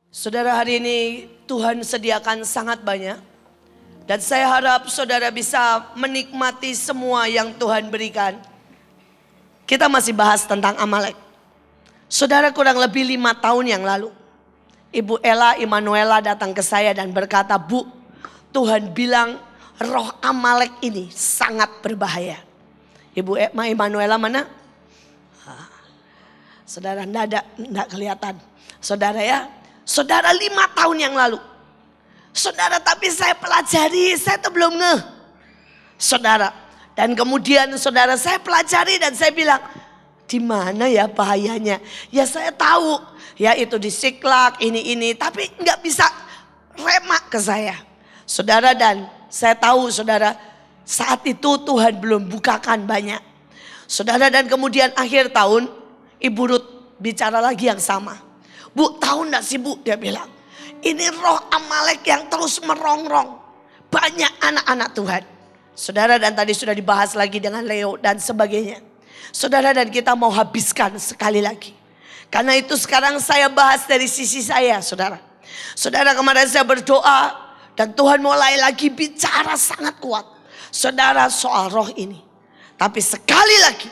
Saudara, hari ini Tuhan sediakan sangat banyak. Dan saya harap saudara bisa menikmati semua yang Tuhan berikan. Kita masih bahas tentang Amalek. Saudara, kurang lebih 5 tahun yang lalu, Ibu Ella Immanuela datang ke saya dan berkata, "Bu, Tuhan bilang roh Amalek ini sangat berbahaya." Ibu Immanuela mana? Saudara, enggak kelihatan. Saudara ya, saudara 5 tahun yang lalu. Saudara, tapi saya pelajari, saya tuh belum ngeh. Saudara, dan kemudian saudara saya pelajari dan saya bilang, di mana ya bahayanya? Ya saya tahu, ya itu di Siklak, ini, tapi nggak bisa remak ke saya. Saudara, dan saya tahu saudara, saat itu Tuhan belum bukakan banyak. Saudara, dan kemudian akhir tahun, Ibu Ruth bicara lagi yang sama. "Bu, tahu enggak sih Bu," dia bilang, "ini roh Amalek yang terus merongrong banyak anak-anak Tuhan." Saudara, dan tadi sudah dibahas lagi dengan Leo dan sebagainya. Saudara, dan kita mau habiskan sekali lagi. Karena itu sekarang saya bahas dari sisi saya, saudara. Saudara, kemarin saya berdoa dan Tuhan mulai lagi bicara sangat kuat. Saudara, soal roh ini. Tapi sekali lagi,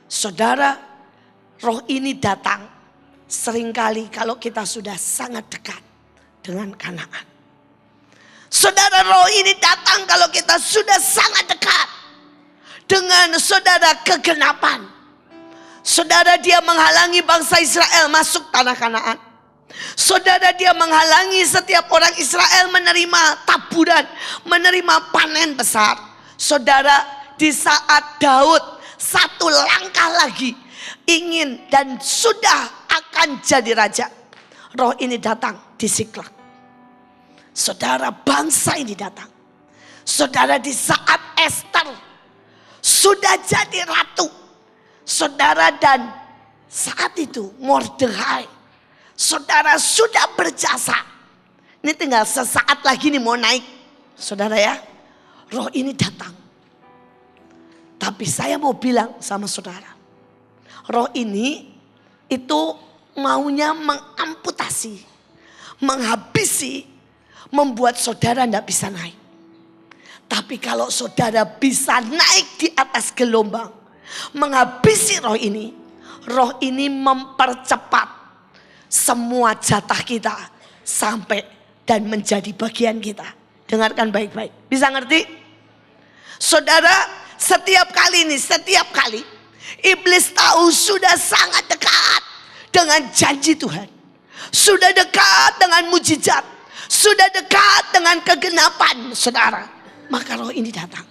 saudara, roh ini datang seringkali kalau kita sudah sangat dekat dengan Kanaan. Saudara, roh ini datang kalau kita sudah sangat dekat dengan saudara kegenapan. Saudara, dia menghalangi bangsa Israel masuk tanah Kanaan. Saudara, dia menghalangi setiap orang Israel menerima taburan, menerima panen besar. Saudara, di saat Daud satu langkah lagi ingin dan sudah akan jadi raja, roh ini datang di Siklak. Saudara, bangsa ini datang. Saudara, di saat Esther sudah jadi ratu. Saudara, dan saat itu Mordekai, saudara, sudah berjasa. Ini tinggal sesaat lagi nih mau naik. Saudara ya, roh ini datang. Tapi saya mau bilang sama saudara, roh ini itu maunya mengamputasi, menghabisi, membuat saudara tidak bisa naik. Tapi kalau saudara bisa naik di atas gelombang, menghabisi roh ini mempercepat semua jatah kita sampai dan menjadi bagian kita. Dengarkan baik-baik. Bisa ngerti? Saudara, setiap kali iblis tahu sudah sangat dekat dengan janji Tuhan. Sudah dekat dengan mujizat. Sudah dekat dengan kegenapan, saudara. Maka roh ini datang.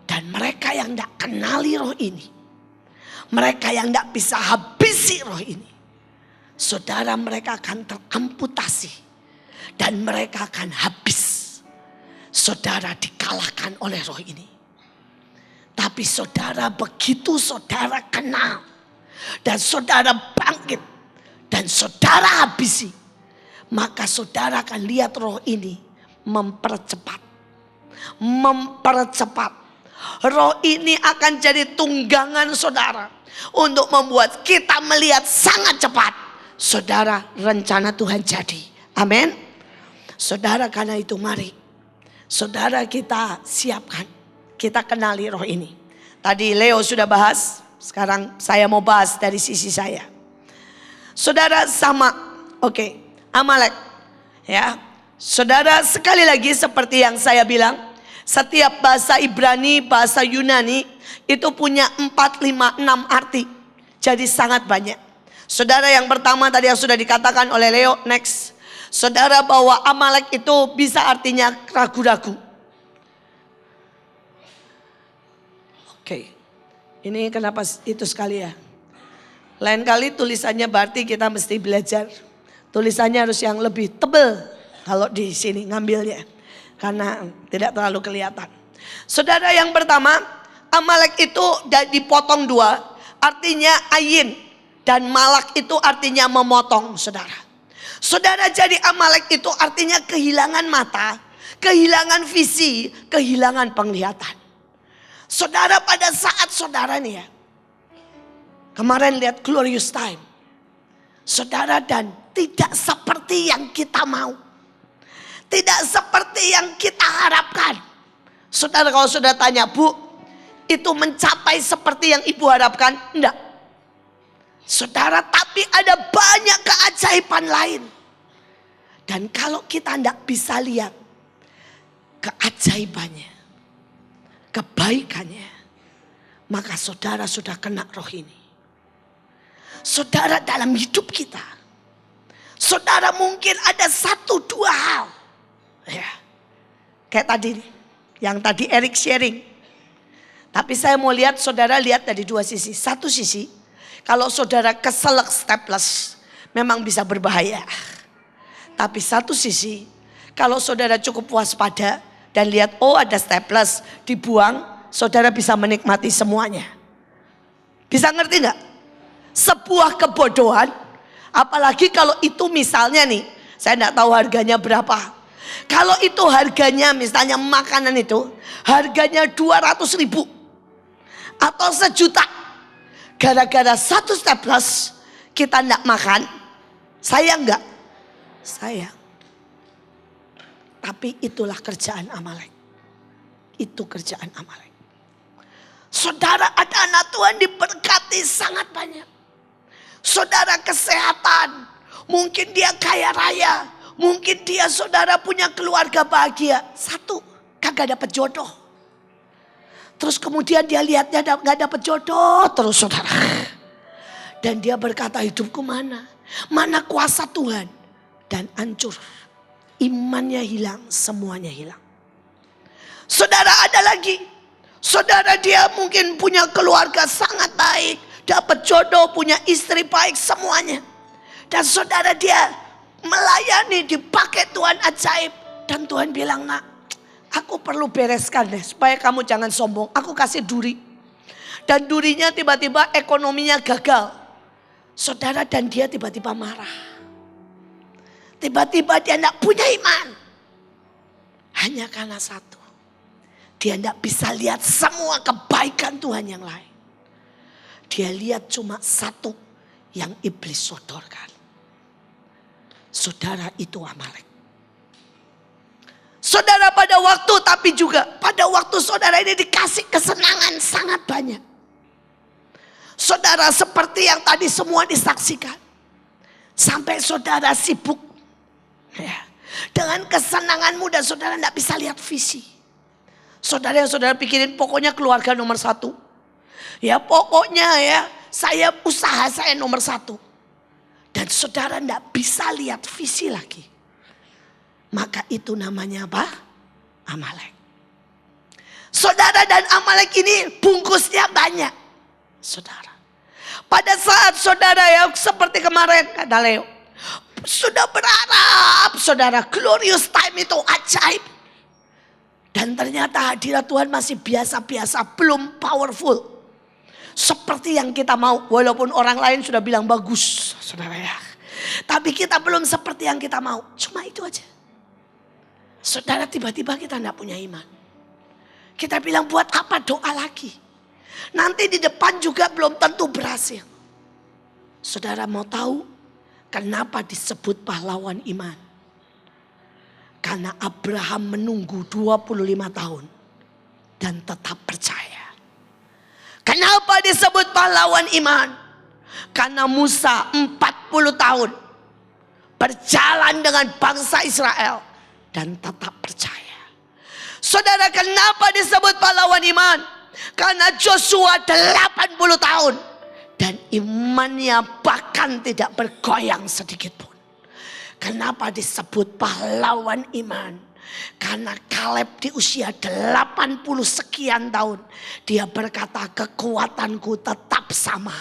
Dan mereka yang tidak kenali roh ini, mereka yang tidak bisa habisi roh ini, saudara, mereka akan teramputasi. Dan mereka akan habis. Saudara, dikalahkan oleh roh ini. Tapi saudara, begitu saudara kenal dan saudara bangkit dan saudara habisi, maka saudara akan lihat roh ini mempercepat. Roh ini akan jadi tunggangan saudara untuk membuat kita melihat sangat cepat. Saudara, rencana Tuhan jadi. Amin. Saudara, karena itu mari saudara kita siapkan. Kita kenali roh ini. Tadi Leo sudah bahas, sekarang saya mau bahas dari sisi saya. Saudara, sama, oke, Amalek. Ya, saudara, sekali lagi seperti yang saya bilang, setiap bahasa Ibrani, bahasa Yunani itu punya 4, 5, 6 arti. Jadi sangat banyak. Saudara, yang pertama tadi yang sudah dikatakan oleh Leo, next. Saudara, bahwa Amalek itu bisa artinya ragu-ragu. Oke, ini kenapa itu sekali ya? Lain kali tulisannya berarti kita mesti belajar. Tulisannya harus yang lebih tebal kalau di sini ngambilnya. Karena tidak terlalu kelihatan. Saudara, yang pertama, Amalek itu dipotong 2. Artinya ayin. Dan malak itu artinya memotong, saudara. Saudara, jadi Amalek itu artinya kehilangan mata, kehilangan visi, kehilangan penglihatan. Saudara, pada saat saudara nih ya, kemarin lihat Glorious Time. Saudara, dan tidak seperti yang kita mau. Tidak seperti yang kita harapkan. Saudara, kalau saudara tanya, Bu, itu mencapai seperti yang ibu harapkan? Enggak. Saudara, tapi ada banyak keajaiban lain. Dan kalau kita enggak bisa lihat keajaibannya, kebaikannya, maka saudara sudah kena roh ini. Saudara, dalam hidup kita, saudara mungkin ada 1-2 hal. Ya, kayak tadi nih, yang tadi Eric sharing. Tapi saya mau lihat, saudara lihat dari 2 sisi. Satu sisi, kalau saudara keselak staples, memang bisa berbahaya. Tapi satu sisi, kalau saudara cukup waspada dan lihat, oh ada staples, dibuang, saudara bisa menikmati semuanya. Bisa ngerti gak? Sebuah kebodohan, apalagi kalau itu misalnya nih, saya gak tahu harganya berapa. Kalau itu harganya misalnya makanan itu, harganya 200.000 atau 1 juta. Gara-gara 1 staples kita gak makan, sayang gak? Sayang. Tapi itulah kerjaan Amalek. Itu kerjaan Amalek. Saudara, ada anak Tuhan diberkati sangat banyak. Saudara, kesehatan, mungkin dia kaya raya, mungkin dia saudara punya keluarga bahagia. 1, kagak dapat jodoh. Terus kemudian dia lihatnya gak dapat jodoh terus saudara. Dan dia berkata, hidupku mana? Mana kuasa Tuhan? Dan hancur. Imannya hilang, semuanya hilang. Saudara, ada lagi. Saudara, dia mungkin punya keluarga sangat baik, dapat jodoh, punya istri baik, semuanya. Dan saudara, dia melayani, dipakai Tuhan ajaib. Dan Tuhan bilang, nak, aku perlu bereskan deh supaya kamu jangan sombong. Aku kasih duri. Dan durinya tiba-tiba ekonominya gagal. Saudara, dan dia tiba-tiba marah. Tiba-tiba dia tidak punya iman. Hanya karena 1. Dia tidak bisa lihat semua kebaikan Tuhan yang lain. Dia lihat cuma 1 yang iblis sodorkan. Saudara, itu Amalek. Saudara, pada waktu, tapi juga pada waktu saudara ini dikasih kesenangan sangat banyak. Saudara, seperti yang tadi semua disaksikan. Sampai saudara sibuk. Ya, dengan kesenangan muda saudara tidak bisa lihat visi. Saudara, yang saudara pikirin pokoknya keluarga nomor 1. Ya pokoknya ya, saya usaha saya nomor 1. Dan saudara tidak bisa lihat visi lagi. Maka itu namanya apa? Amalek. Saudara, dan Amalek ini bungkusnya banyak. Saudara, pada saat saudara ya seperti kemarin kata Leo, sudah berharap saudara glorious time itu ajaib. Dan ternyata hadirat Tuhan masih biasa-biasa, belum powerful. Seperti yang kita mau, walaupun orang lain sudah bilang bagus saudara ya. Tapi kita belum seperti yang kita mau, cuma itu aja. Saudara, tiba-tiba kita tidak punya iman. Kita bilang buat apa doa lagi? Nanti di depan juga belum tentu berhasil. Saudara mau tahu kenapa disebut pahlawan iman? Karena Abraham menunggu 25 tahun dan tetap percaya. Kenapa disebut pahlawan iman? Karena Musa 40 tahun berjalan dengan bangsa Israel dan tetap percaya. Saudara, kenapa disebut pahlawan iman? Karena Joshua 80 tahun dan imannya bahkan tidak bergoyang sedikit pun. Kenapa disebut pahlawan iman? Karena Kaleb di usia 80 sekian tahun, dia berkata, kekuatanku tetap sama,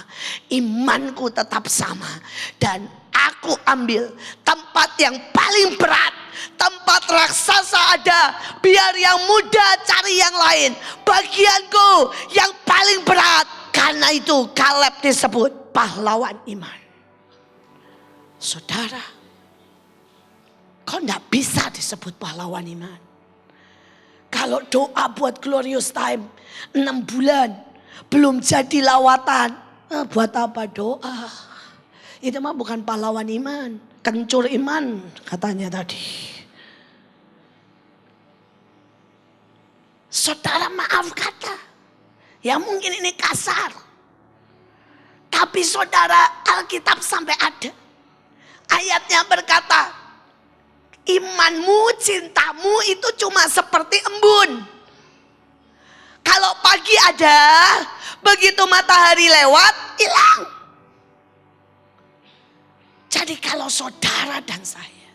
imanku tetap sama, dan aku ambil tempat yang paling berat. Tempat raksasa ada, biar yang muda cari yang lain. Bagianku yang paling berat. Karena itu Kaleb disebut pahlawan iman. Saudara, kok enggak bisa disebut pahlawan iman? Kalau doa buat glorious time 6 bulan belum jadi lawatan, buat apa doa? Itu mah bukan pahlawan iman, kencur iman katanya tadi. Saudara maaf kata, ya mungkin ini kasar. Tapi saudara, Alkitab sampai ada. Ayatnya berkata, imanmu, cintamu itu cuma seperti embun. Kalau pagi ada, begitu matahari lewat, hilang. Jadi kalau saudara dan saya,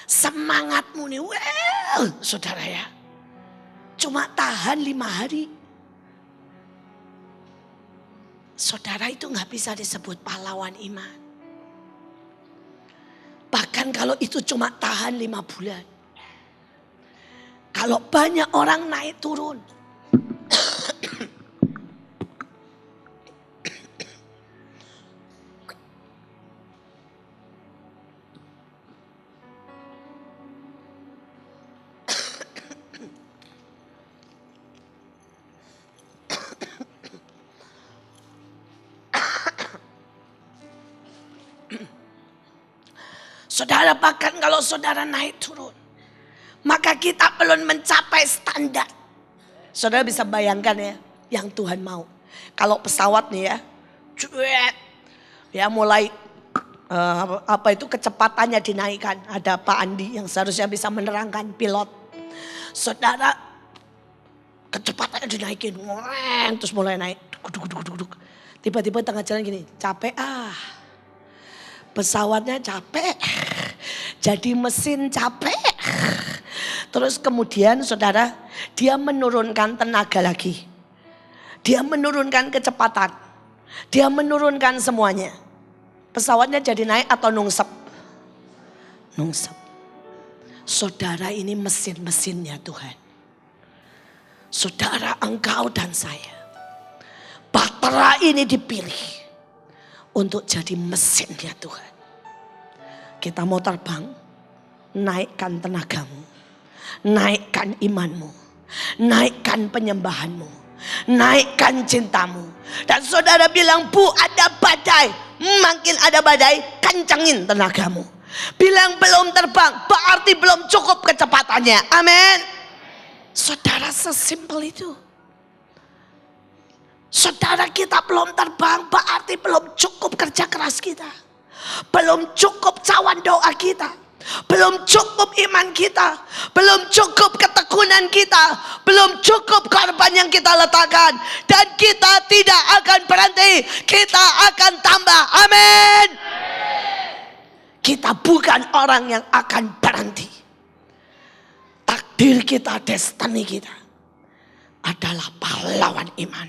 semangatmu nih, saudara ya, cuma tahan 5 hari. Saudara itu gak bisa disebut pahlawan iman. Bahkan kalau itu cuma tahan 5 bulan. Kalau banyak orang naik turun. Saudara, bahkan kalau saudara naik turun, maka kita belum mencapai standar. Saudara bisa bayangkan ya, yang Tuhan mau. Kalau pesawat nih ya, ya mulai kecepatannya dinaikkan. Ada Pak Andi yang seharusnya bisa menerangkan, pilot. Saudara, kecepatannya dinaikin, terus mulai naik. Tiba-tiba tengah jalan gini, capek pesawatnya capek, jadi mesin capek. Terus kemudian saudara, dia menurunkan tenaga lagi. Dia menurunkan kecepatan. Dia menurunkan semuanya. Pesawatnya jadi naik atau nungsep? Nungsep. Saudara, ini mesin-mesinnya Tuhan. Saudara, engkau dan saya, Bahtera ini dipilih untuk jadi mesinnya Tuhan. Kita mau terbang, naikkan tenagamu, naikkan imanmu, naikkan penyembahanmu, naikkan cintamu. Dan saudara bilang, Bu, ada badai, makin ada badai, kencangin tenagamu. Bilang belum terbang, berarti belum cukup kecepatannya. Amin. Saudara, sesimpel itu. Saudara, kita belum terbang, berarti belum cukup kerja keras kita. Belum cukup cawan doa kita. Belum cukup iman kita. Belum cukup ketekunan kita. Belum cukup korban yang kita letakkan. Dan kita tidak akan berhenti. Kita akan tambah. Amin. Kita bukan orang yang akan berhenti. Takdir kita, destiny kita adalah pahlawan iman.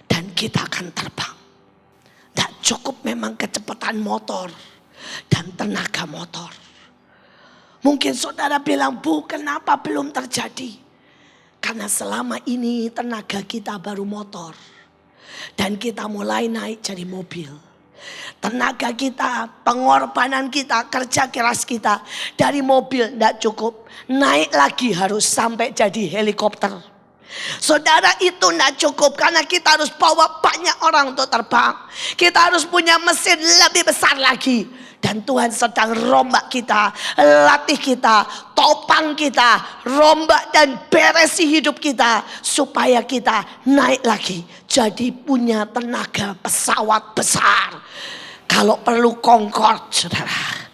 Dan kita akan terbang. Tidak cukup memang kecepatan motor dan tenaga motor. Mungkin saudara bilang, Bu, kenapa belum terjadi? Karena selama ini tenaga kita baru motor. Dan kita mulai naik jadi mobil. Tenaga kita, pengorbanan kita, kerja keras kita dari mobil tidak cukup. Naik lagi harus sampai jadi helikopter. Saudara, itu tidak cukup karena kita harus bawa banyak orang untuk terbang. Kita harus punya mesin lebih besar lagi. Dan Tuhan sedang rombak kita, latih kita, topang kita, rombak dan beresi hidup kita. Supaya kita naik lagi, jadi punya tenaga pesawat besar. Kalau perlu Concorde, saudara,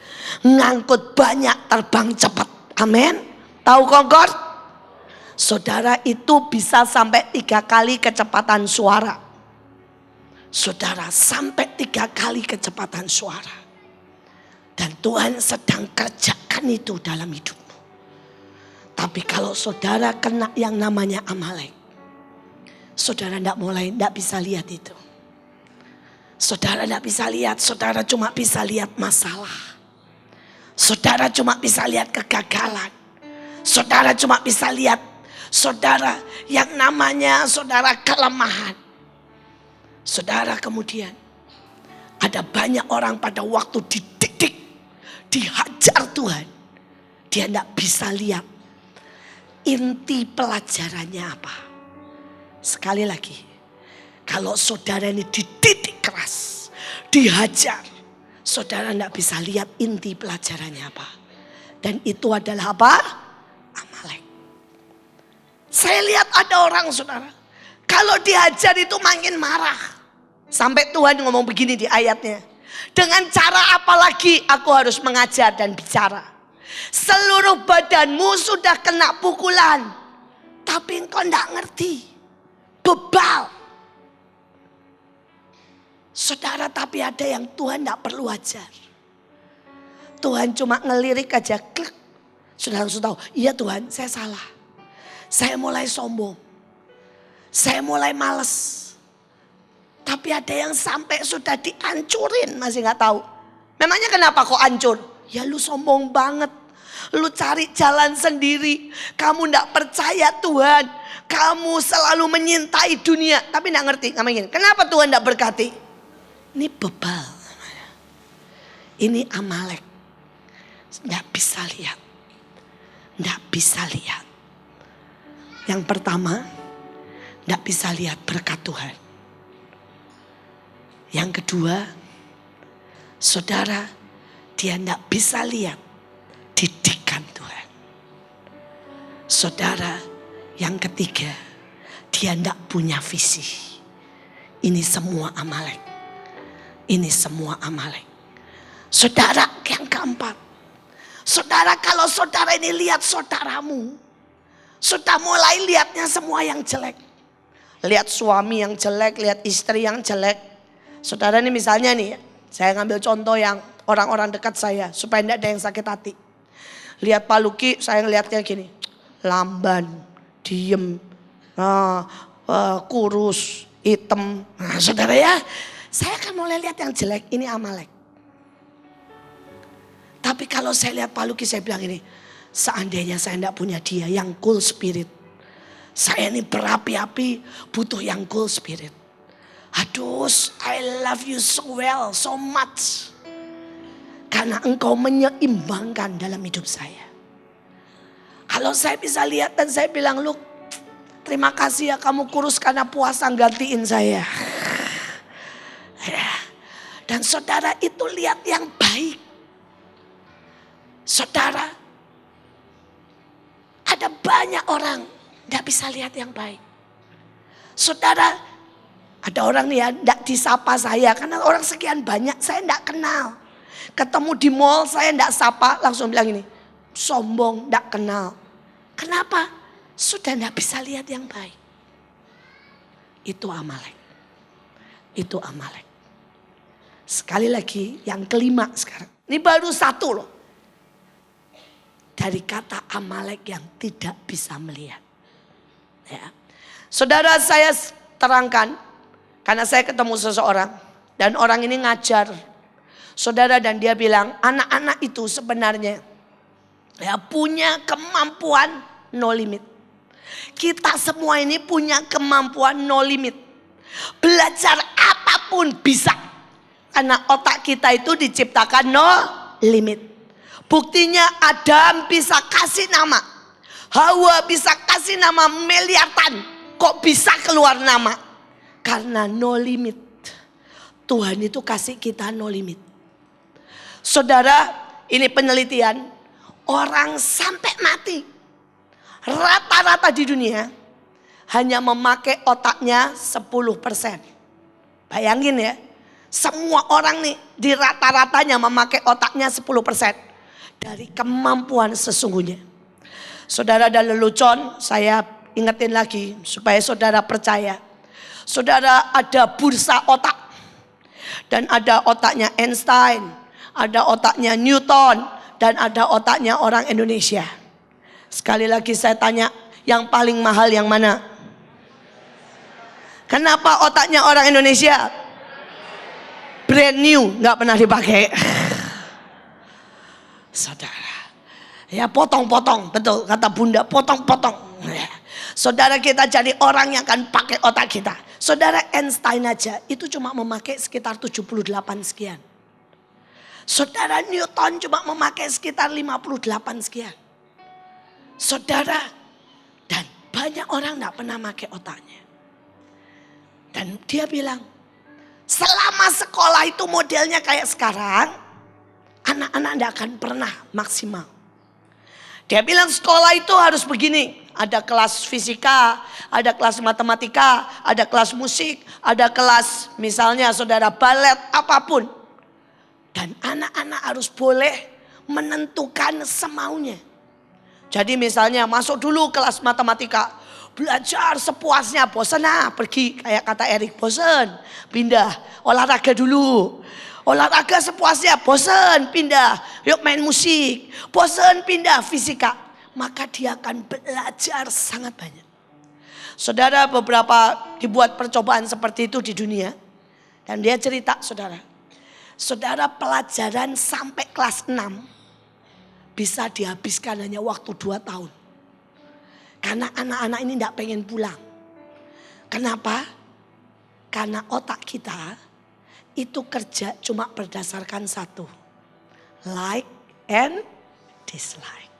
ngangkut banyak, terbang cepat. Amin. Tahu Concorde? Saudara, itu bisa sampai 3 kali kecepatan suara. Saudara, sampai 3 kali kecepatan suara. Dan Tuhan sedang kerjakan itu dalam hidupmu. Tapi kalau saudara kena yang namanya Amalek, saudara tidak bisa lihat itu. Saudara tidak bisa lihat, saudara cuma bisa lihat masalah. Saudara cuma bisa lihat kegagalan. Saudara cuma bisa lihat saudara yang namanya saudara kelemahan. Saudara, kemudian ada banyak orang pada waktu dididik, dihajar Tuhan, dia tidak bisa lihat inti pelajarannya apa. Sekali lagi, kalau saudara ini dididik keras, dihajar, saudara tidak bisa lihat inti pelajarannya apa. Dan itu adalah apa? Amalek. Saya lihat ada orang saudara, kalau diajar itu makin marah. Sampai Tuhan ngomong begini di ayatnya. Dengan cara apa lagi aku harus mengajar dan bicara? Seluruh badanmu sudah kena pukulan, tapi engkau tidak ngerti. Bebal. Saudara, tapi ada yang Tuhan tidak perlu ajar. Tuhan cuma ngelirik aja, klik. Saudara langsung tahu, iya Tuhan saya salah. Saya mulai sombong. Saya mulai malas. Tapi ada yang sampai sudah dihancurin masih gak tahu. Memangnya kenapa kok hancur? Ya lu sombong banget. Lu cari jalan sendiri. Kamu gak percaya Tuhan. Kamu selalu menyintai dunia. Tapi gak ngerti. Kenapa Tuhan gak berkati? Ini bebal. Ini Amalek. Gak bisa lihat. Gak bisa lihat. Yang pertama, gak bisa lihat berkat Tuhan. Yang kedua, saudara, dia tidak bisa lihat didikan Tuhan. Saudara, yang ketiga, dia tidak punya visi. Ini semua Amalek. Ini semua Amalek. Saudara, yang keempat. Saudara, kalau saudara ini lihat saudaramu, sudah mulai lihatnya semua yang jelek. Lihat suami yang jelek, lihat istri yang jelek. Saudara ini misalnya nih, saya ngambil contoh yang orang-orang dekat saya supaya tidak ada yang sakit hati. Lihat Pak Luki, saya ngelihatnya gini, lamban, diem, kurus, hitam. Nah, saudara ya, saya akan mulai lihat yang jelek, ini Amalek. Tapi kalau saya lihat Pak Luki, saya bilang ini, seandainya saya tidak punya dia yang cool spirit. Saya ini berapi-api, butuh yang cool spirit. Aduh, I love you so well, so much. Karena engkau menyeimbangkan dalam hidup saya. Kalau saya bisa lihat dan saya bilang, Luk, terima kasih ya kamu kurus karena puasa gantiin saya. Dan saudara itu lihat yang baik. Saudara, ada banyak orang tidak bisa lihat yang baik. Saudara, ada orang nih ya tidak disapa saya karena orang sekian banyak saya tidak kenal. Ketemu di mall saya tidak sapa, langsung bilang ini, sombong, tidak kenal. Kenapa? Sudah tidak bisa lihat yang baik. Itu Amalek. Itu Amalek. Sekali lagi yang kelima sekarang. Ini baru satu loh. Dari kata Amalek yang tidak bisa melihat. Ya. Saudara, saya terangkan. Karena saya ketemu seseorang dan orang ini ngajar. Saudara, dan dia bilang anak-anak itu sebenarnya ya punya kemampuan no limit. Kita semua ini punya kemampuan no limit. Belajar apapun bisa. Karena otak kita itu diciptakan no limit. Buktinya Adam bisa kasih nama. Hawa bisa kasih nama miliaran. Kok bisa keluar nama? Karena no limit. Tuhan itu kasih kita no limit. Saudara, ini penelitian. Orang sampai mati. Rata-rata di dunia. Hanya memakai otaknya 10%. Bayangin ya. Semua orang nih di rata-ratanya memakai otaknya 10%. Dari kemampuan sesungguhnya. Saudara dan lelucon, saya ingetin lagi supaya saudara percaya. Saudara, ada bursa otak. Dan ada otaknya Einstein, ada otaknya Newton, dan ada otaknya orang Indonesia. Sekali lagi saya tanya, yang paling mahal yang mana? Kenapa otaknya orang Indonesia? Brand new, gak pernah dipakai. Saudara, ya potong-potong, betul kata bunda, potong-potong. Saudara, kita jadi orang yang akan pakai otak kita. Saudara, Einstein aja itu cuma memakai sekitar 78 sekian. Saudara, Newton cuma memakai sekitar 58 sekian. Saudara, dan banyak orang gak pernah pakai otaknya. Dan dia bilang, Selama sekolah itu modelnya kayak sekarang, anak-anak tidak akan pernah maksimal. Dia bilang sekolah itu harus begini. Ada kelas fisika, ada kelas matematika, ada kelas musik, ada kelas misalnya saudara balet, apapun. Dan anak-anak harus boleh menentukan semaunya. Jadi misalnya masuk dulu kelas matematika. Belajar sepuasnya, bosan pergi, kayak kata Erik, bosan, pindah, olahraga dulu. Olahraga sepuasnya, bosan, pindah, yuk main musik, bosan, pindah, fisika. Maka dia akan belajar sangat banyak. Saudara, beberapa dibuat percobaan seperti itu di dunia. Dan dia cerita, saudara pelajaran sampai kelas 6 bisa dihabiskan hanya waktu 2 tahun. Karena anak-anak ini tidak pengen pulang. Kenapa? Karena otak kita itu kerja cuma berdasarkan satu. Like and dislike.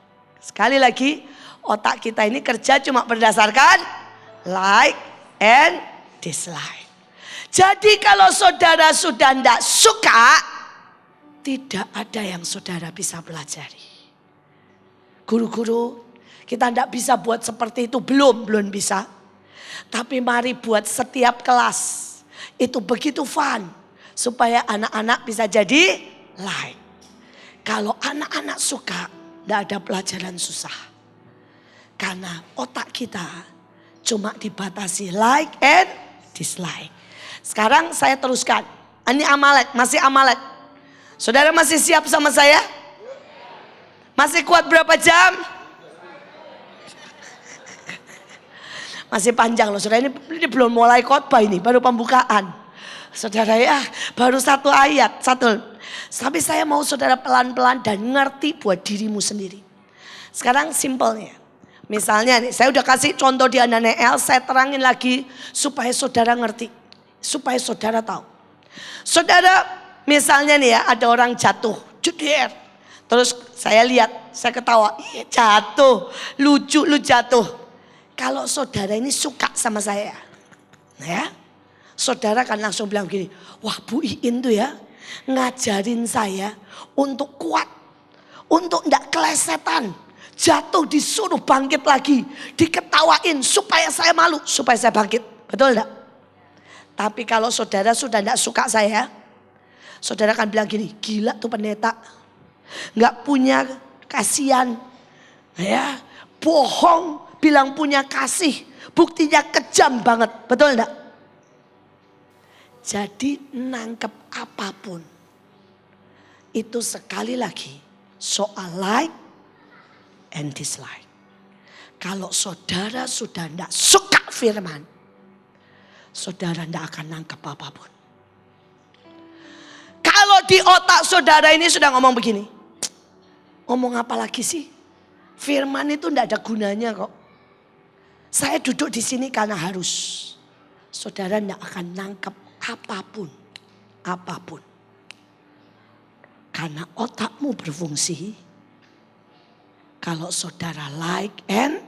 Sekali lagi, otak kita ini kerja cuma berdasarkan like and dislike. Jadi kalau saudara sudah tidak suka, tidak ada yang saudara bisa pelajari. Guru-guru, kita tidak bisa buat seperti itu, belum bisa. Tapi mari buat setiap kelas itu begitu fun, supaya anak-anak bisa jadi like. Kalau anak-anak suka, tidak ada pelajaran susah. Karena otak kita cuma dibatasi like and dislike. Sekarang saya teruskan. Ini Amalek, masih Amalek. Saudara masih siap sama saya? Masih kuat berapa jam? Masih panjang loh saudara, ini belum mulai khotbah, ini baru pembukaan. Saudara ya, baru 1 ayat, 1. Tapi saya mau saudara pelan-pelan dan ngerti buat dirimu sendiri. Sekarang simpelnya. Misalnya nih, saya udah kasih contoh di Ananiel, saya terangin lagi supaya saudara ngerti. Supaya saudara tahu. Saudara misalnya nih ya, ada orang jatuh, jeder. Terus saya lihat, saya ketawa, jatuh, lucu lu jatuh. Kalau saudara ini suka sama saya, ya, saudara kan langsung bilang gini, wah Bu Iin tuh ya ngajarin saya untuk kuat, untuk enggak kelesetan, jatuh disuruh bangkit lagi, diketawain supaya saya malu, supaya saya bangkit, betul enggak? Tapi kalau saudara sudah enggak suka saya, saudara kan bilang gini, gila tuh pendeta, enggak punya kasihan, ya, bohong. Bilang punya kasih, buktinya kejam banget, betul enggak? Jadi nangkep apapun, itu sekali lagi soal like and dislike. Kalau saudara sudah enggak suka firman, saudara enggak akan nangkep apapun. Kalau di otak saudara ini sudah ngomong begini, ngomong apa lagi sih? Firman itu enggak ada gunanya kok. Saya duduk di sini karena harus. Saudara tidak akan nangkep apapun. Apapun. Karena otakmu berfungsi. Kalau saudara like and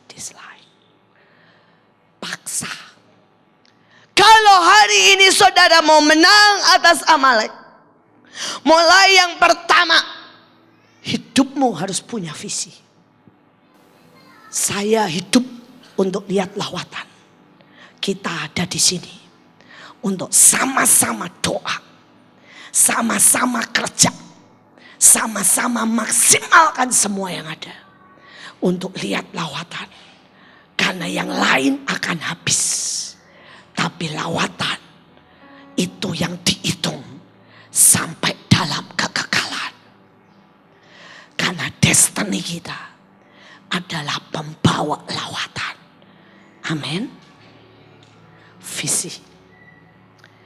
dislike. Paksa. Kalau hari ini saudara mau menang atas Amalek. Mulai yang pertama. Hidupmu harus punya visi. Saya hidup untuk lihat lawatan. Kita ada di sini untuk sama-sama doa, sama-sama kerja, sama-sama maksimalkan semua yang ada untuk lihat lawatan. Karena yang lain akan habis, tapi lawatan itu yang dihitung sampai dalam kekekalan. Karena destiny kita adalah pembawa lawatan. Amin. Visi.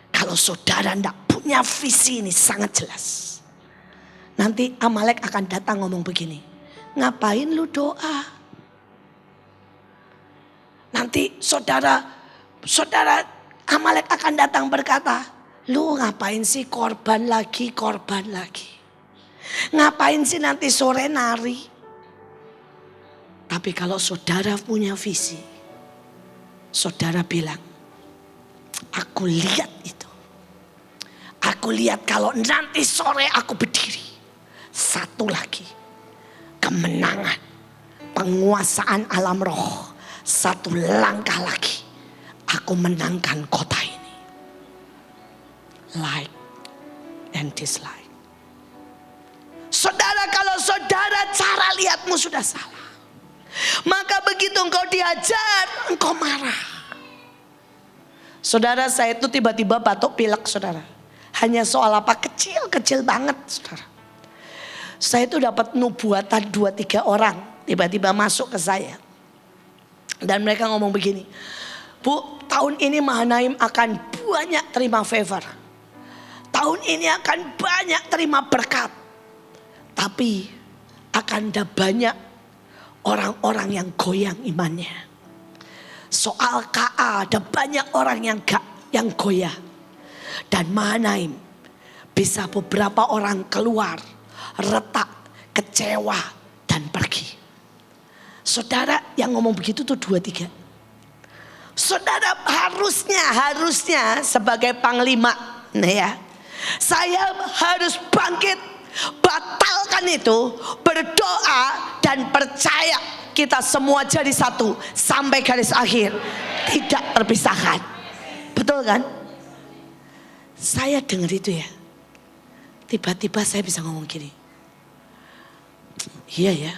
Kalau saudara tidak punya visi ini sangat jelas. Nanti Amalek akan datang ngomong begini. Ngapain lu doa? Nanti saudara Amalek akan datang berkata, lu ngapain sih korban lagi? Ngapain sih nanti sore nari? Tapi kalau saudara punya visi, saudara bilang, aku lihat itu. Aku lihat kalau nanti sore aku berdiri, satu lagi kemenangan, penguasaan alam roh, satu langkah lagi aku menangkan kota ini. Like and dislike. Saudara, kalau saudara cara lihatmu sudah salah, maka begitu engkau diajar, engkau marah. Saudara, saya itu tiba-tiba batuk pilek, saudara. Hanya soal apa? Kecil banget, saudara. Saya itu dapat nubuatan 2-3 orang tiba-tiba masuk ke saya. Dan mereka ngomong begini, Bu, tahun ini Mahanaim akan banyak terima favor. Tahun ini akan banyak terima berkat. Tapi akan ada banyak orang-orang yang goyang imannya. Soal KA ada banyak orang yang goyah. Dan Mahanaim bisa beberapa orang keluar, retak, kecewa dan pergi. Saudara, yang ngomong begitu tuh 2-3. Saudara, harusnya sebagai panglima, nah ya, saya harus bangkit, batalkan itu, berdoa dan percaya kita semua jadi satu sampai garis akhir, tidak terpisahkan. Betul kan? Saya dengar itu ya, tiba-tiba saya bisa ngomong gini, iya ya,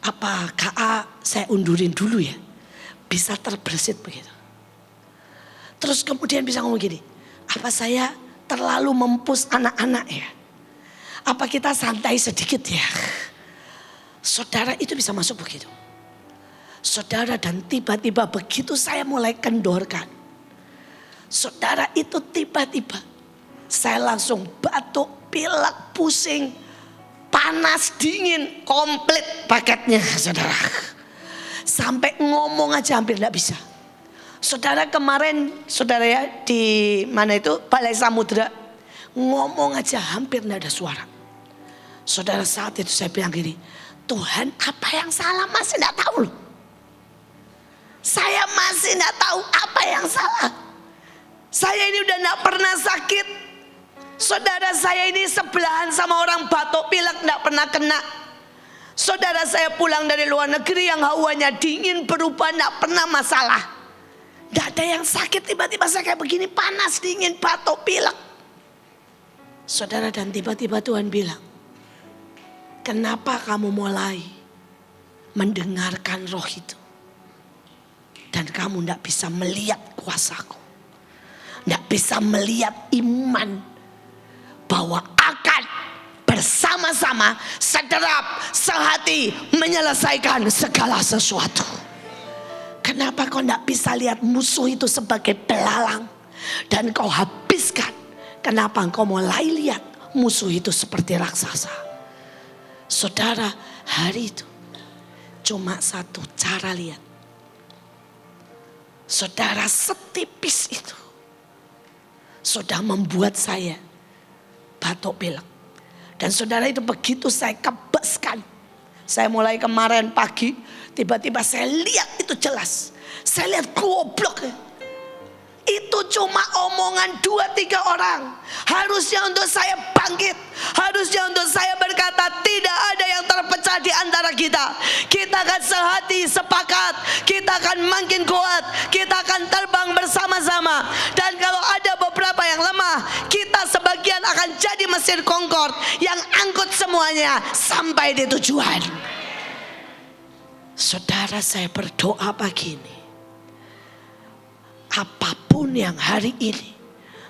apa KA saya undurin dulu ya, bisa terbersit begitu. Terus kemudian bisa ngomong gini, apa saya terlalu mempus anak-anak ya, apa kita santai sedikit ya. Saudara, itu bisa masuk begitu. Saudara, dan tiba-tiba begitu saya mulai kendorkan, saudara, itu tiba-tiba saya langsung batuk, pilek, pusing, panas, dingin, komplit paketnya, saudara. Sampai ngomong aja hampir gak bisa. Saudara, kemarin saudara ya di mana itu, Balai Samudra, ngomong aja hampir gak ada suara. Saudara, saat itu saya bilang gini, Tuhan, apa yang salah? Masih gak tahu loh. Saya masih gak tahu apa yang salah. Saya ini udah gak pernah sakit. Saudara, saya ini sebelahan sama orang batuk pilek gak pernah kena. Saudara, saya pulang dari luar negeri yang hawanya dingin, berubah, gak pernah masalah. Gak ada yang sakit, tiba-tiba saya kayak begini, panas, dingin, batuk pilek. Saudara, dan tiba-tiba Tuhan bilang, kenapa kamu mulai mendengarkan roh itu? Dan kamu gak bisa melihat kuasaku. Tidak bisa melihat iman bahwa akan bersama-sama sederap sehati menyelesaikan segala sesuatu. Kenapa kau tidak bisa lihat musuh itu sebagai belalang dan kau habiskan? Kenapa kau mulai lihat musuh itu seperti raksasa? Saudara, hari itu cuma satu cara lihat. Saudara, setipis itu sudah membuat saya batuk pilek. Dan saudara, itu begitu saya kebeskan. Saya mulai kemarin pagi, tiba-tiba saya lihat itu jelas. Saya lihat goblok. Itu cuma omongan 2-3 orang. Harusnya untuk saya bangkit. Harusnya untuk saya berkata, tidak ada yang terpecah di antara kita. Kita akan sehati, sepakat. Kita akan makin kuat. Kita akan terbang bersama-sama. Dan kalau ada beberapa yang lemah, kita sebagian akan jadi mesin Concorde yang angkut semuanya sampai di tujuan. Saudara, saya berdoa pagi ini, apapun yang hari ini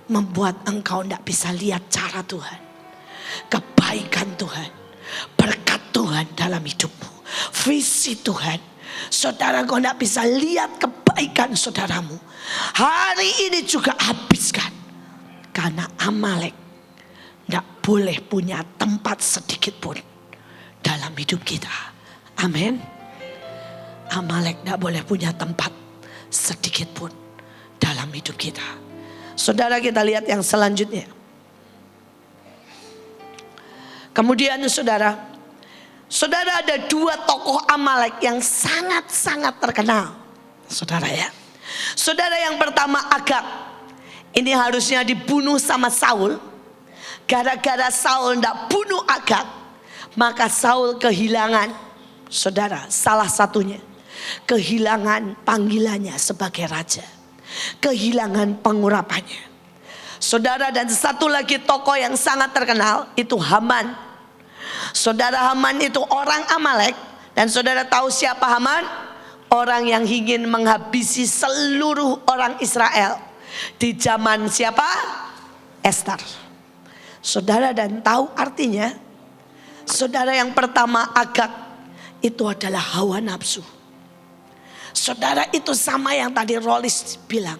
membuat engkau tidak bisa lihat cara Tuhan, kebaikan Tuhan, berkat Tuhan dalam hidupmu, visi Tuhan, saudara, engkau tidak bisa lihat kebaikan saudaramu, hari ini juga habiskan. Karena Amalek tidak boleh punya tempat sedikit pun dalam hidup kita. Amin. Amalek tidak boleh punya tempat sedikit pun dalam hidup kita. Saudara, kita lihat yang selanjutnya. Kemudian saudara ada 2 tokoh Amalek yang sangat-sangat terkenal. Saudara ya. Saudara, yang pertama Agag. Ini harusnya dibunuh sama Saul. Gara-gara Saul tidak bunuh Agag, maka Saul kehilangan, saudara, salah satunya kehilangan panggilannya sebagai raja, kehilangan pengurapannya. Saudara, dan satu lagi tokoh yang sangat terkenal itu Haman. Saudara, Haman itu orang Amalek. Dan saudara tahu siapa Haman? Orang yang ingin menghabisi seluruh orang Israel di zaman siapa? Ester. Saudara, dan tahu artinya? Saudara, yang pertama Agag itu adalah hawa nafsu. Saudara, itu sama yang tadi Rolis bilang.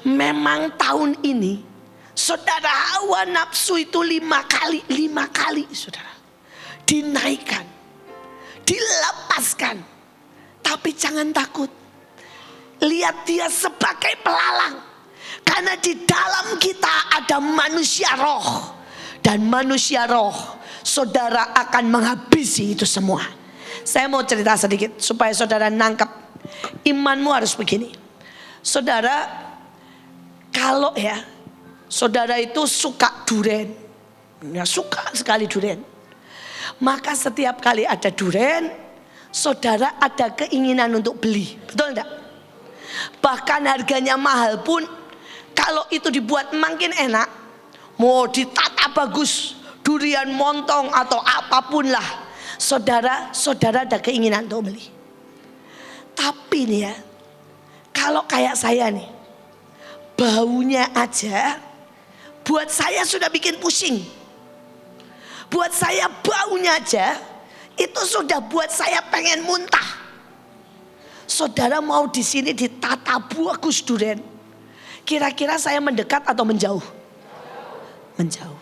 Memang tahun ini, saudara, hawa nafsu itu 5 kali, saudara, dinaikkan, dilepaskan. Tapi jangan takut, lihat dia sebagai pelalang. Karena di dalam kita ada manusia roh. Dan manusia roh, saudara, akan menghabisi itu semua. Saya mau cerita sedikit supaya saudara nangkep. Imanmu harus begini. Saudara, kalau ya, saudara itu suka durian, ya, suka sekali durian, maka setiap kali ada durian, saudara ada keinginan untuk beli, betul enggak? Bahkan harganya mahal pun, kalau itu dibuat makin enak, mau ditata bagus, durian montong atau apapun lah, saudara ada keinginan untuk beli. Tapi nih ya, kalau kayak saya nih, baunya aja buat saya sudah bikin pusing. Buat saya baunya aja itu sudah buat saya pengen muntah. Saudara, mau di sini ditata bagus durian, kira-kira saya mendekat atau menjauh? Menjauh.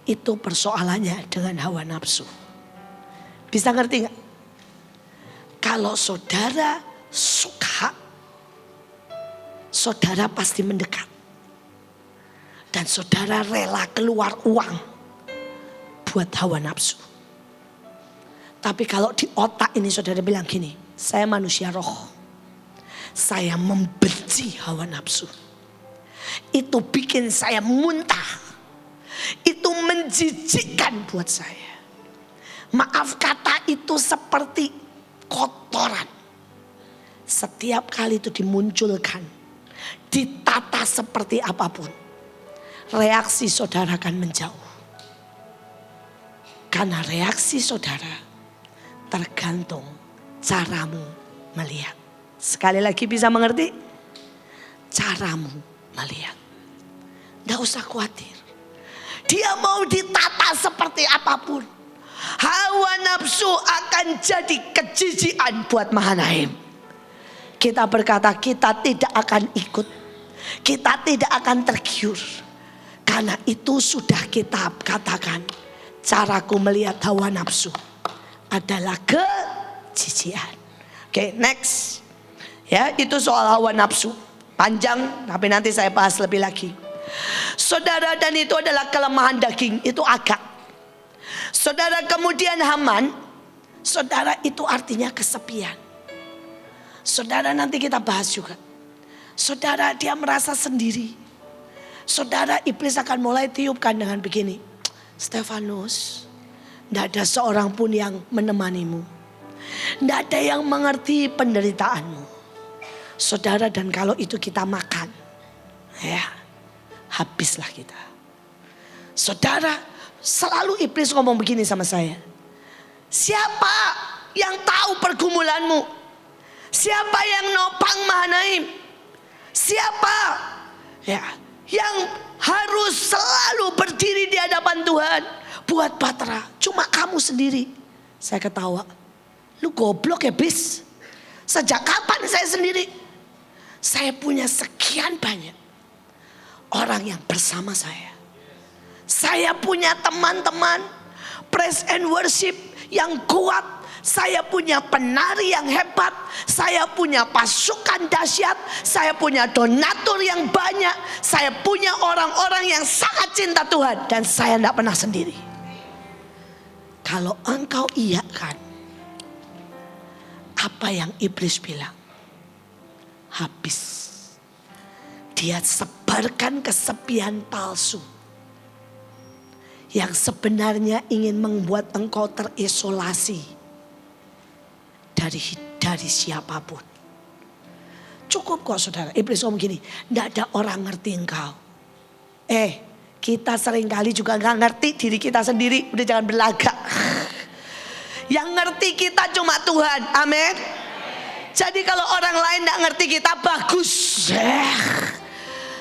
Itu persoalannya dengan hawa nafsu. Bisa ngerti gak? Kalau saudara suka, saudara pasti mendekat. Dan saudara rela keluar uang buat hawa nafsu. Tapi kalau di otak ini saudara bilang gini, saya manusia roh, saya membenci hawa nafsu. Itu bikin saya muntah. Itu menjijikkan buat saya. Maaf kata, itu seperti kotoran. Setiap kali itu dimunculkan, ditata seperti apapun, reaksi saudara akan menjauh. Karena reaksi saudara tergantung caramu melihat. Sekali lagi, bisa mengerti? Caramu melihat. Tidak usah khawatir. Dia mau ditata seperti apapun, hawa nafsu akan jadi kejijikan buat Mahanaim. Kita berkata kita tidak akan ikut, kita tidak akan tergiur. Karena itu sudah kita katakan, caraku melihat hawa nafsu adalah kejijikan. Oke, next. Ya, itu soal hawa nafsu. Panjang, tapi nanti saya bahas lebih lagi. Saudara, dan itu adalah kelemahan daging, itu Agag. Saudara, kemudian Haman, saudara, itu artinya kesepian. Saudara, nanti kita bahas juga. Saudara, dia merasa sendiri. Saudara, iblis akan mulai tiupkan dengan begini, Stefanus, tidak ada seorang pun yang menemanimu, tidak ada yang mengerti penderitaanmu. Saudara, dan kalau itu kita makan, ya, habislah kita. Saudara, selalu iblis ngomong begini sama saya, siapa yang tahu pergumulanmu? Siapa yang nopang Mahanaim? Siapa ya yang harus selalu berdiri di hadapan Tuhan buat Patra? Cuma kamu sendiri. Saya ketawa. Lu goblok ya bis. Sejak kapan saya sendiri? Saya punya sekian banyak orang yang bersama saya. Saya punya teman-teman praise and worship yang kuat. Saya punya penari yang hebat. Saya punya pasukan dahsyat. Saya punya donatur yang banyak. Saya punya orang-orang yang sangat cinta Tuhan. Dan saya tidak pernah sendiri. Kalau engkau iyakan apa yang iblis bilang, habis. Dia sebarkan kesepian palsu yang sebenarnya ingin membuat engkau terisolasi dari siapapun. Cukup kok saudara. Iblis ngomong gini, tidak ada orang ngerti engkau. Kita seringkali juga gak ngerti diri kita sendiri. Udah jangan berlagak. Yang ngerti kita cuma Tuhan. Amin. Jadi kalau orang lain gak ngerti kita, bagus.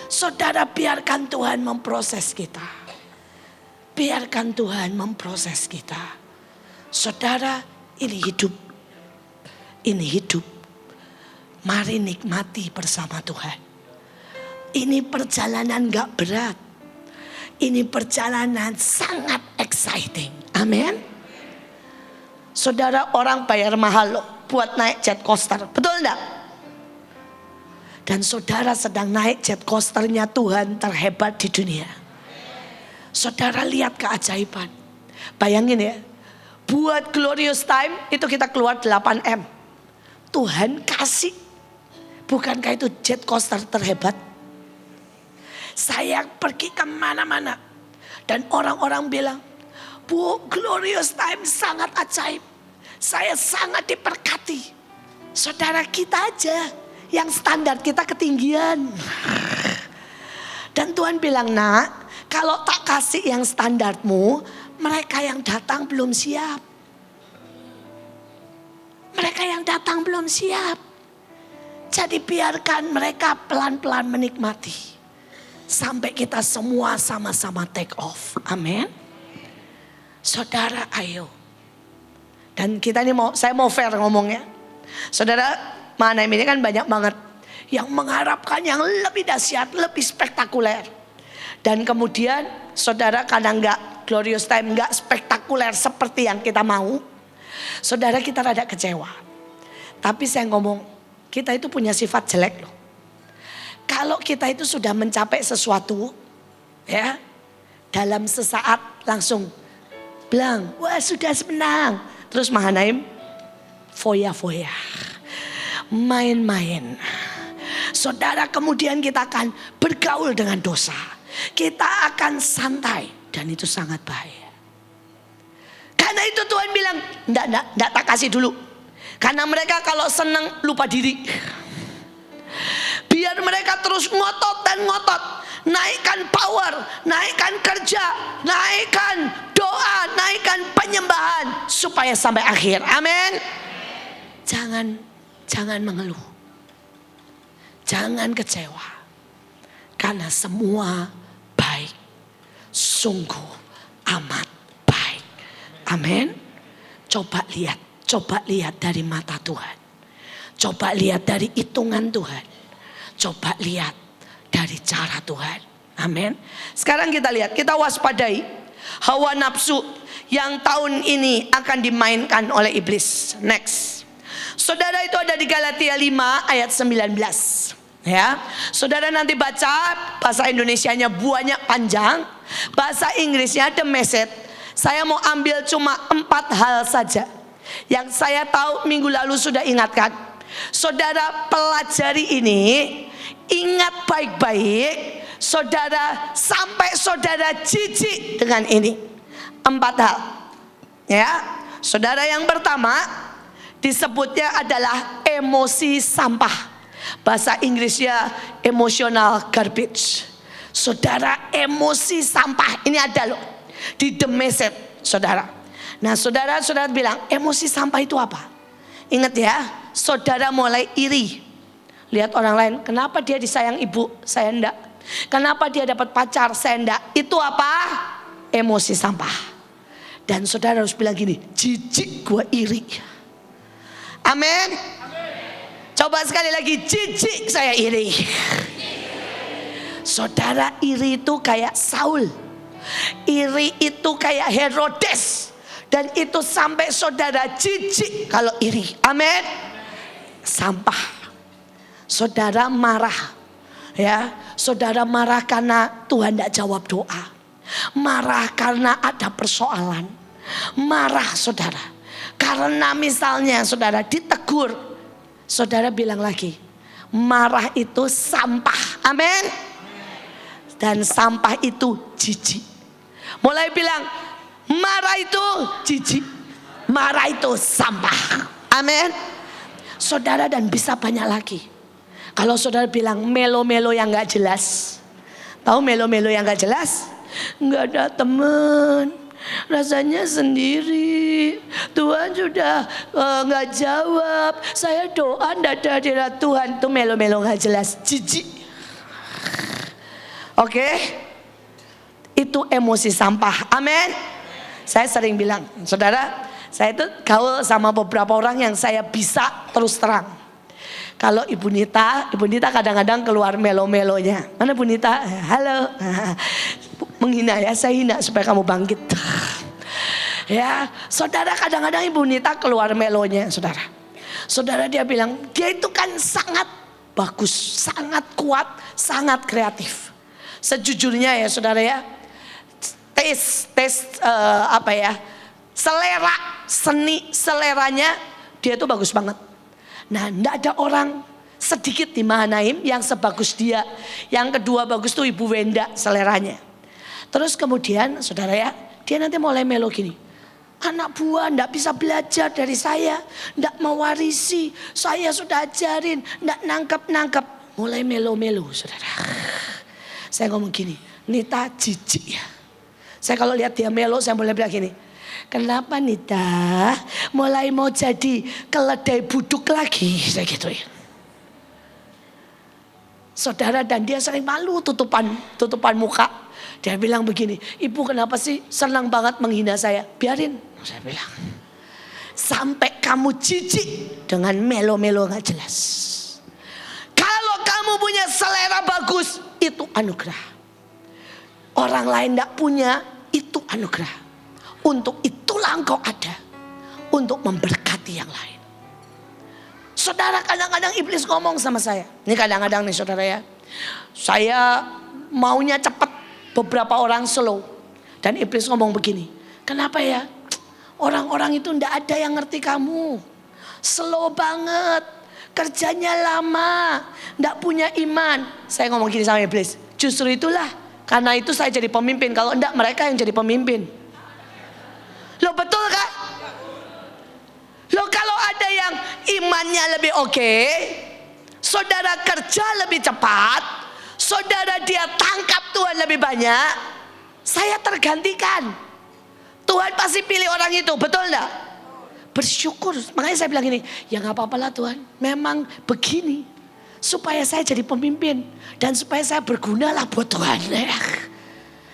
Saudara, biarkan Tuhan memproses kita. Biarkan Tuhan memproses kita. Saudara, ini hidup. Ini hidup. Mari nikmati bersama Tuhan. Ini perjalanan gak berat. Ini perjalanan sangat exciting. Amin. Saudara, orang bayar mahal loh buat naik jet coaster. Betul enggak? Dan saudara sedang naik jet coasternya Tuhan terhebat di dunia. Saudara lihat keajaiban. Bayangin ya. Buat glorious time itu kita keluar 8M. Tuhan kasih. Bukankah itu jet coaster terhebat? Saya pergi kemana-mana. Dan orang-orang bilang, Bu, glorious time sangat ajaib. Saya sangat diberkati. Saudara, kita aja yang standar kita ketinggian. Dan Tuhan bilang, nak, kalau tak kasih yang standarmu, mereka yang datang belum siap. Mereka yang datang belum siap. Jadi biarkan mereka pelan-pelan menikmati. Sampai kita semua sama-sama take off. Amin. Saudara, ayo. Dan kita ini saya mau fair ngomongnya. Saudara, Mahanaim ini kan banyak banget yang mengharapkan yang lebih dahsyat, lebih spektakuler. Dan kemudian saudara, kadang enggak glorious time, enggak spektakuler seperti yang kita mau. Saudara, kita rada kecewa. Tapi saya ngomong, kita itu punya sifat jelek loh. Kalau kita itu sudah mencapai sesuatu, ya, dalam sesaat langsung bilang, wah sudah menang. Terus Mahanaim, foya-foya, main-main. Saudara, kemudian kita akan bergaul dengan dosa. Kita akan santai dan itu sangat bahaya. Karena itu Tuhan bilang, enggak tak kasih dulu. Karena mereka kalau senang lupa diri. Biar mereka terus ngotot dan ngotot. Naikkan power, naikkan kerja, naikkan doa, naikkan penyembahan. Supaya sampai akhir. Amin. Jangan mengeluh. Jangan kecewa. Karena semua baik. Sungguh amat baik. Amin. Coba lihat dari mata Tuhan. Coba lihat dari hitungan Tuhan. Coba lihat dari cara Tuhan. Amin. Sekarang kita lihat, kita waspadai hawa nafsu yang tahun ini akan dimainkan oleh iblis. Next. Saudara, itu ada di Galatia 5 ayat 19. Ya. Saudara nanti baca, bahasa Indonesianya banyak panjang, bahasa Inggrisnya The Message. Saya mau ambil cuma 4 hal saja yang saya tahu minggu lalu sudah ingatkan. Saudara, pelajari ini, ingat baik-baik, saudara, sampai saudara jijik dengan ini. 4 hal. Ya, saudara, yang pertama disebutnya adalah emosi sampah. Bahasa Inggrisnya emotional garbage. Saudara, emosi sampah ini ada loh di The Message, saudara. Nah, saudara bilang, emosi sampah itu apa? Ingat ya, saudara mulai iri. Lihat orang lain, kenapa dia disayang ibu, saya enggak. Kenapa dia dapat pacar, saya enggak. Itu apa? Emosi sampah. Dan saudara harus bilang gini, jijik gua iri. Amin. Coba sekali lagi, jijik saya iri. Saudara, iri itu kayak Saul. Iri itu kayak Herodes. Dan itu sampai saudara jijik kalau iri. Amin. Sampah. Saudara marah. Ya, saudara marah karena Tuhan tidak jawab doa. Marah karena ada persoalan. Marah saudara karena misalnya saudara ditegur. Saudara bilang lagi, marah itu sampah. Amin. Dan sampah itu jijik. Mulai bilang, marah itu jijik, marah itu sampah. Amin. Saudara, dan bisa banyak lagi. Kalau saudara bilang melo-melo yang gak jelas. Tahu melo-melo yang gak jelas? Gak ada teman, rasanya sendiri. Tuhan sudah gak jawab. Saya doa gak ada hadirat Tuhan. Itu melo-melo gak jelas, jijik. Oke? Itu emosi sampah. Amin. Saya sering bilang, saudara, saya itu gaul sama beberapa orang yang saya bisa terus terang. Kalau Ibu Nita kadang-kadang keluar melo-melonya. Mana Bu Nita? Halo. Menghina ya, saya hina supaya kamu bangkit. Ya, saudara, kadang-kadang Ibu Nita keluar melonya, saudara. Saudara, dia bilang, dia itu kan sangat bagus, sangat kuat, sangat kreatif. Sejujurnya ya saudara ya, selera seni, seleranya dia tuh bagus banget. Nah, enggak ada orang sedikit di Mahanaim yang sebagus dia. Yang kedua bagus tuh Ibu Wenda seleranya. Terus kemudian saudara ya, dia nanti mulai melo gini. Anak buah enggak bisa belajar dari saya, enggak mewarisi, saya sudah ajarin, enggak nangkep. Mulai melo-melo saudara. Saya ngomong gini, Nita jijik ya. Saya kalau lihat dia melo, saya mulai bilang gini, kenapa Nita mulai mau jadi keledai buduk lagi? Saya gituin. Saudara, dan dia sering malu tutupan muka. Dia bilang begini, Ibu kenapa sih senang banget menghina saya? Biarin, saya bilang. Sampai kamu jijik dengan melo-melo gak jelas. Kalau kamu punya selera bagus, itu anugerah. Orang lain gak punya, itu anugerah. Untuk itulah engkau ada, untuk memberkati yang lain. Saudara, kadang-kadang iblis ngomong sama saya. Ini kadang-kadang nih saudara ya, saya maunya cepat, beberapa orang slow. Dan iblis ngomong begini, kenapa ya? Orang-orang itu ndak ada yang ngerti kamu. Slow banget, kerjanya lama, ndak punya iman. Saya ngomong gini sama iblis, justru itulah, karena itu saya jadi pemimpin. Kalau ndak, mereka yang jadi pemimpin. Loh, betul kan? Loh, kalau ada yang imannya lebih oke, saudara kerja lebih cepat, saudara dia tangkap Tuhan lebih banyak, saya tergantikan. Tuhan pasti pilih orang itu, betul enggak? Bersyukur, makanya saya bilang gini, ya gak apa-apa lah Tuhan, memang begini. Supaya saya jadi pemimpin, dan supaya saya berguna lah buat Tuhan.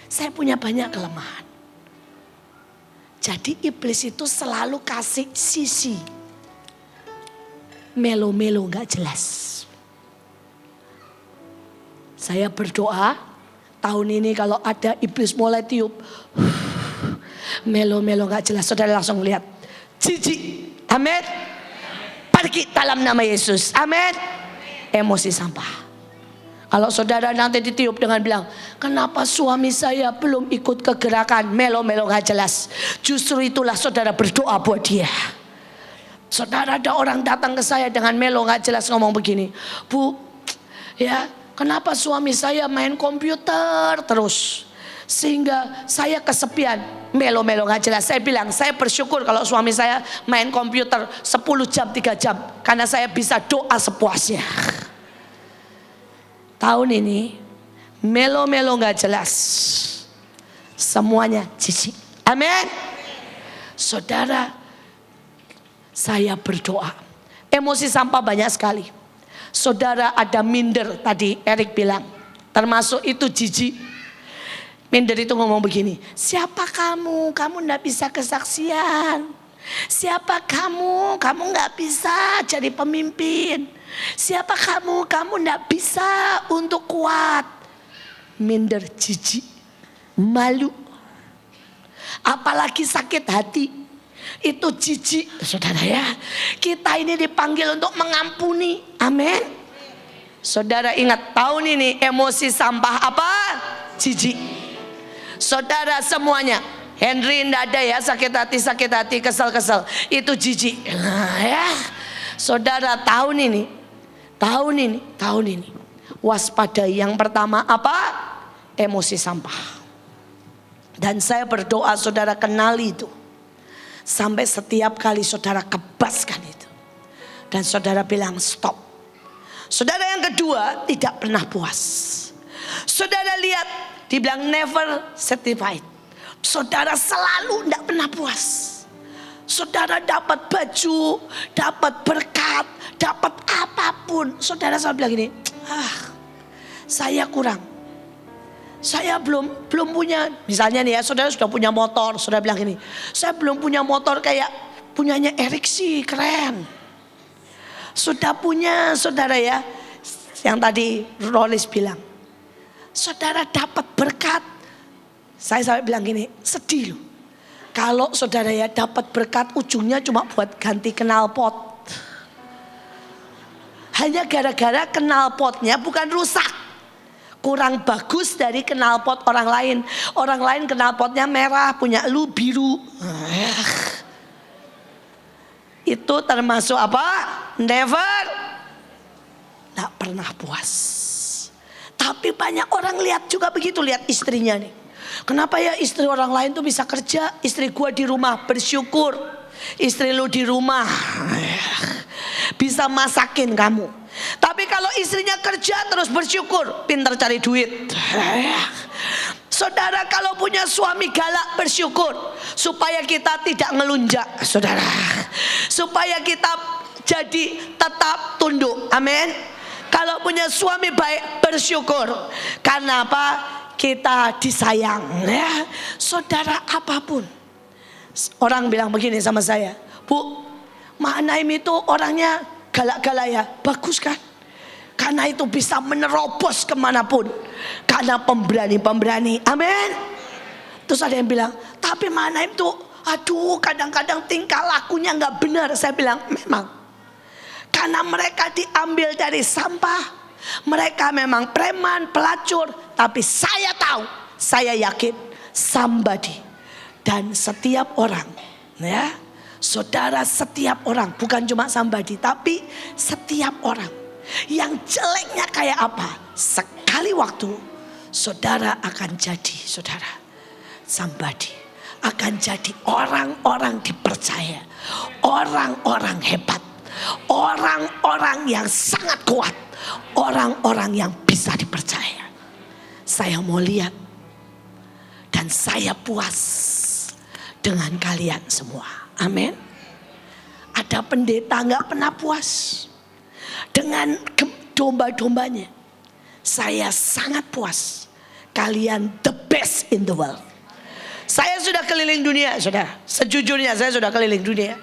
Saya punya banyak kelemahan. Jadi iblis itu selalu kasih sisi melo-melo gak jelas. Saya berdoa, tahun ini kalau ada iblis mulai tiup, melo-melo gak jelas, saudara langsung lihat, jijik, amin, pergi dalam nama Yesus, amin. Emosi sampah. Kalau saudara nanti ditiup dengan bilang, kenapa suami saya belum ikut ke gerakan, melo-melo gak jelas, justru itulah saudara berdoa buat dia. Saudara, ada orang datang ke saya dengan melo gak jelas ngomong begini, Bu, ya kenapa suami saya main komputer terus, sehingga saya kesepian, melo-melo gak jelas. Saya bilang, saya bersyukur kalau suami saya main komputer 10 jam, 3 jam. Karena saya bisa doa sepuasnya. Tahun ini, melo-melo gak jelas. Semuanya jijik. Amin. Saudara, saya berdoa. Emosi sampah banyak sekali. Saudara, ada minder tadi Erik bilang. Termasuk itu jijik. Minder itu ngomong begini, siapa kamu? Kamu gak bisa kesaksian. Siapa kamu? Kamu gak bisa jadi pemimpin. Siapa kamu? Kamu gak bisa untuk kuat. Minder, jijik, malu. Apalagi sakit hati. Itu jijik, saudara ya. Kita ini dipanggil untuk mengampuni. Amin. Saudara ingat, tahun ini emosi sampah apa? Jijik. Saudara semuanya, Henry enggak ada ya sakit hati, kesel-kesel. Itu jijik. Nah, ya. Saudara, tahun ini waspadai. Yang pertama apa? Emosi sampah. Dan saya berdoa saudara kenali itu. Sampai setiap kali saudara kebaskan itu. Dan saudara bilang stop. Saudara yang kedua tidak pernah puas. Saudara lihat dibilang never satisfied. Saudara selalu tidak pernah puas. Saudara dapat baju, dapat berkat, dapat apapun. Saudara selalu bilang gini, saya kurang. Saya belum punya, misalnya nih ya, saudara sudah punya motor. Saudara bilang gini, saya belum punya motor kayak punyanya Erik sih, keren. Sudah punya saudara ya, yang tadi Rolis bilang. Saudara dapat berkat. Saya sampai bilang gini, sedih loh. Kalau saudara ya dapat berkat ujungnya cuma buat ganti knalpot. Hanya gara-gara knalpotnya bukan rusak. Kurang bagus dari knalpot orang lain. Orang lain knalpotnya merah, punya lu biru. Itu termasuk apa? Never. Nggak pernah puas. Tapi banyak orang lihat juga begitu, lihat istrinya nih. Kenapa ya istri orang lain tuh bisa kerja, istri gua di rumah bersyukur. Istri lu di rumah bisa masakin kamu. Tapi kalau istrinya kerja terus bersyukur, pintar cari duit. Saudara kalau punya suami galak bersyukur supaya kita tidak ngelunjak, saudara. Supaya kita jadi tetap tunduk. Amin. Kalau punya suami baik bersyukur. Karena apa? Kita disayang ya. Saudara apapun. Orang bilang begini sama saya, Bu, Mak Naim itu orangnya galak-galak ya. Bagus kan? Karena itu bisa menerobos kemanapun. Karena pemberani-pemberani. Amin. Terus ada yang bilang, tapi Mak Naim tuh aduh kadang-kadang tingkah lakunya gak benar. Saya bilang memang. Karena mereka diambil dari sampah. Mereka memang preman, pelacur. Tapi saya tahu, saya yakin somebody. Dan setiap orang ya, saudara setiap orang, bukan cuma somebody, tapi setiap orang yang jeleknya kayak apa, sekali waktu saudara akan jadi saudara somebody, akan jadi orang-orang dipercaya, orang-orang hebat, orang-orang yang sangat kuat, orang-orang yang bisa dipercaya. Saya mau lihat dan saya puas dengan kalian semua. Amin. Ada pendeta gak pernah puas dengan domba-dombanya. Saya sangat puas. Kalian the best in the world. Saya sudah keliling dunia, saudara. Sejujurnya saya sudah keliling dunia.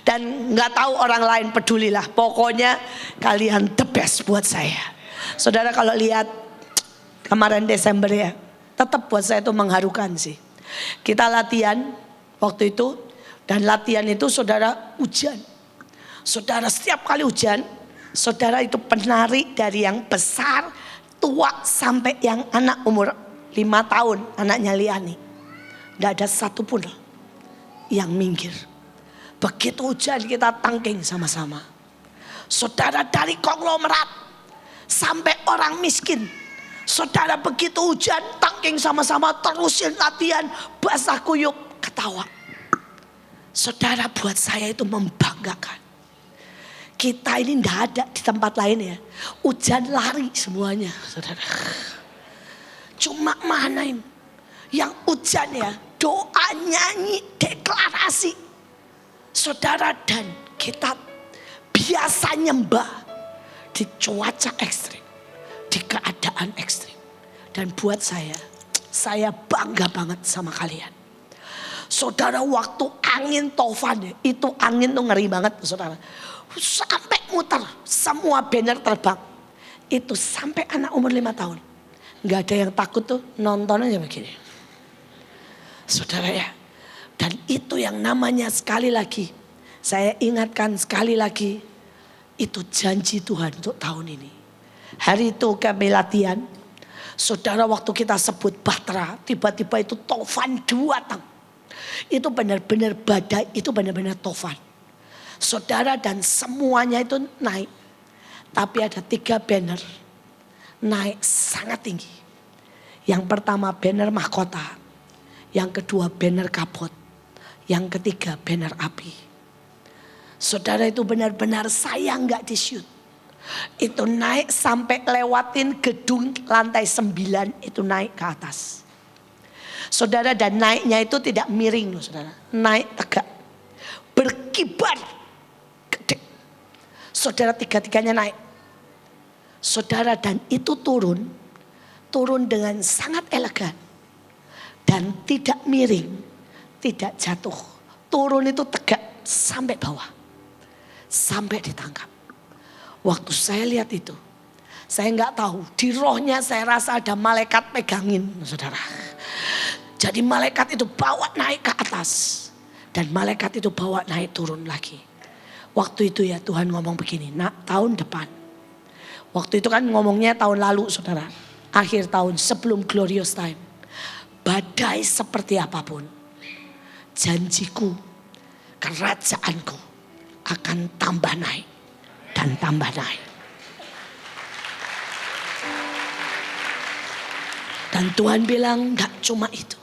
Dan gak tahu orang lain pedulilah. Pokoknya kalian the best buat saya. Saudara kalau lihat kemarin Desember ya, tetap buat saya itu mengharukan sih. Kita latihan waktu itu, dan latihan itu saudara hujan. Saudara setiap kali hujan, saudara itu penari dari yang besar, tua sampai yang anak umur 5 tahun, anaknya Liani. Tidak ada satupun yang minggir. Begitu hujan kita tangking sama-sama. Saudara dari konglomerat sampai orang miskin. Saudara begitu hujan tangking sama-sama, terusin latihan, basah kuyup, ketawa. Saudara buat saya itu membanggakan. Kita ini tidak ada di tempat lain ya. Hujan lari semuanya saudara. Cuma mana ini yang hujan ya, doa, nyanyi, deklarasi. Saudara dan kita biasa nyembah di cuaca ekstrim, di keadaan ekstrim. Dan buat saya bangga banget sama kalian. Saudara waktu angin tofan, itu angin tuh ngeri banget saudara. Sampai muter, semua banner terbang. Itu sampai anak umur 5 tahun. Gak ada yang takut tuh, nonton aja begini. Saudara ya. Dan itu yang namanya sekali lagi, saya ingatkan sekali lagi, itu janji Tuhan untuk tahun ini. Hari itu kami latihan, saudara waktu kita sebut Batra, tiba-tiba itu tofan 2 datang. Itu benar-benar badai, itu benar-benar tofan. Saudara dan semuanya itu naik. Tapi ada 3 banner naik sangat tinggi. Yang pertama banner mahkota. Yang kedua banner kapot. Yang ketiga banner api. Saudara, itu benar-benar saya nggak di-shoot. Itu naik sampai lewatin gedung lantai 9, itu naik ke atas. Saudara, dan naiknya itu tidak miring loh saudara. Naik tegak. Berkibar. Gede. Saudara, tiga-tiganya naik. Saudara, dan itu turun dengan sangat elegan. Dan tidak miring, tidak jatuh. Turun itu tegak sampai bawah. Sampai ditangkap. Waktu saya lihat itu, saya nggak tahu. Di rohnya saya rasa ada malaikat pegangin, saudara. Jadi malaikat itu bawa naik ke atas. Dan malaikat itu bawa naik turun lagi. Waktu itu ya Tuhan ngomong begini, nak tahun depan. Waktu itu kan ngomongnya tahun lalu saudara. Akhir tahun sebelum glorious time. Badai seperti apapun. Janjiku, kerajaanku akan tambah naik. Dan tambah naik. Dan Tuhan bilang gak cuma itu.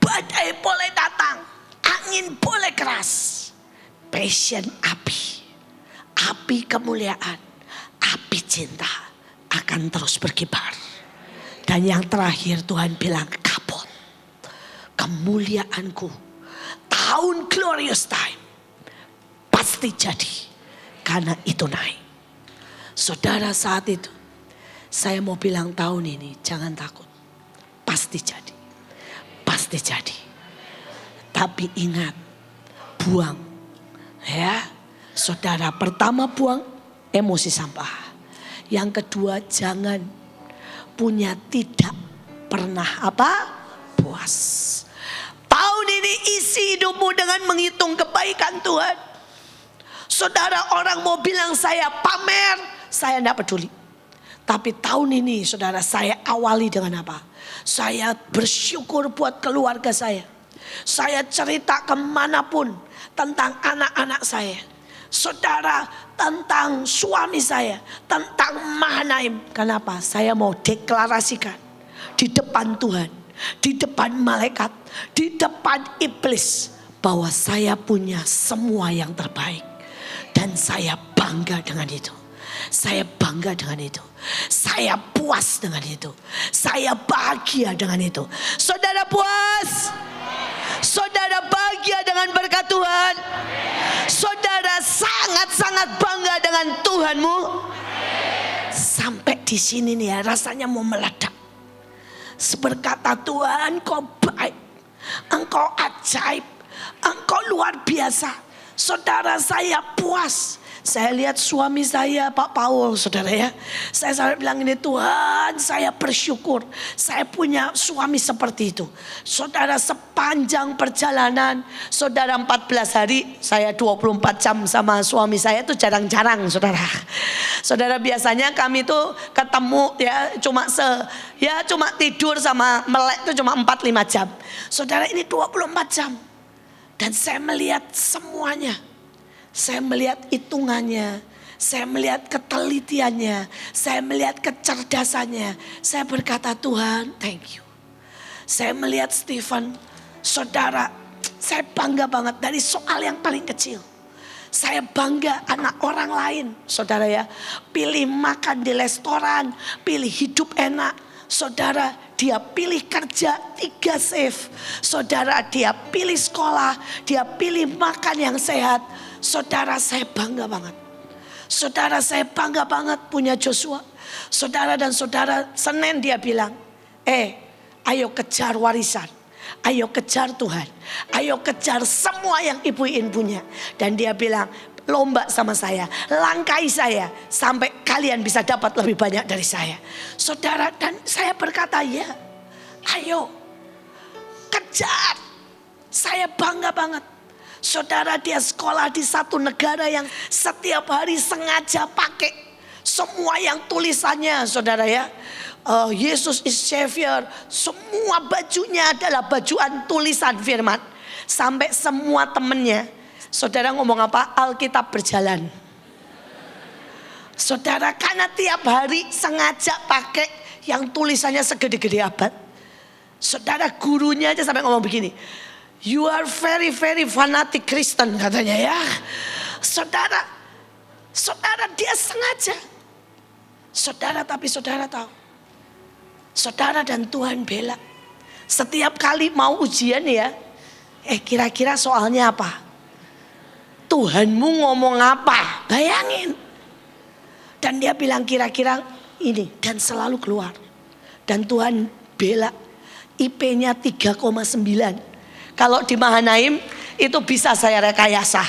Badai boleh datang. Angin boleh keras. Passion api. Api kemuliaan. Api cinta akan terus berkibar. Dan yang terakhir Tuhan bilang kapot. Kemuliaanku. Tahun glorious time. Pasti jadi. Karena itu naik. Saudara, saat itu saya mau bilang tahun ini jangan takut. Pasti jadi. Pasti jadi. Tapi ingat, buang. Ya, saudara, pertama buang emosi sampah. Yang kedua, jangan punya tidak pernah puas. Tahun ini isi hidupmu dengan menghitung kebaikan Tuhan. Saudara, orang mau bilang saya pamer, saya tidak peduli. Tapi tahun ini saudara, saya awali dengan apa? Saya bersyukur buat keluarga saya. Saya cerita kemanapun tentang anak-anak saya. Saudara, tentang suami saya, tentang Mahanaim. Kenapa? Saya mau deklarasikan di depan Tuhan, di depan malaikat, di depan iblis, bahwa saya punya semua yang terbaik. Dan saya bangga dengan itu. Saya bangga dengan itu. Saya puas dengan itu. Saya bahagia dengan itu. Saudara puas? Saudara bahagia dengan berkat Tuhan? Saudara sangat-sangat bangga dengan Tuhanmu? Sampai di sini nih ya, rasanya mau meledak. Berkata Tuhan, Engkau baik, Engkau ajaib, Engkau luar biasa. Saudara, saya puas. Saya lihat suami saya, Pak Paul, saudara ya. Saya sampai bilang ini, Tuhan, saya bersyukur saya punya suami seperti itu. Saudara, sepanjang perjalanan, saudara 14 hari, saya 24 jam sama suami saya itu jarang-jarang, saudara. Saudara, biasanya kami tuh ketemu ya cuma cuma tidur sama melek itu cuma 4-5 jam. Saudara, ini 24 jam. Dan saya melihat semuanya. Saya melihat hitungannya. Saya melihat ketelitiannya. Saya melihat kecerdasannya. Saya berkata, Tuhan, thank you. Saya melihat Stephen, saudara, saya bangga banget dari soal yang paling kecil. Saya bangga anak orang lain, saudara ya. Pilih makan di restoran, pilih hidup enak. Saudara, dia pilih kerja 3 shift. Saudara, dia pilih sekolah, dia pilih makan yang sehat. Saudara, saya bangga banget. Saudara, saya bangga banget punya Joshua. Saudara dan saudara, Senin dia bilang, ayo kejar warisan. Ayo kejar Tuhan. Ayo kejar semua yang Ibu In punya. Dan dia bilang, lomba sama saya, langkai saya sampai kalian bisa dapat lebih banyak dari saya. Saudara, dan saya berkata ya, ayo kejar. Saya bangga banget. Saudara, dia sekolah di satu negara yang setiap hari sengaja pakai semua yang tulisannya, saudara ya. Yesus is Savior. Semua bajunya adalah bajuan tulisan firman. Sampai semua temennya, saudara ngomong apa? Alkitab berjalan. Saudara, karena tiap hari sengaja pakai yang tulisannya segede-gede abad. Saudara, gurunya aja sampai ngomong begini. You are very very fanatic Kristen katanya ya. Saudara dia sengaja. Saudara, tapi saudara tahu. Saudara dan Tuhan bela. Setiap kali mau ujian ya. Kira-kira soalnya apa? Tuhanmu ngomong apa? Bayangin. Dan dia bilang kira-kira ini. Dan selalu keluar. Dan Tuhan bela. IP-nya 3,9. Kalau di Mahanaim itu bisa saya rekayasa.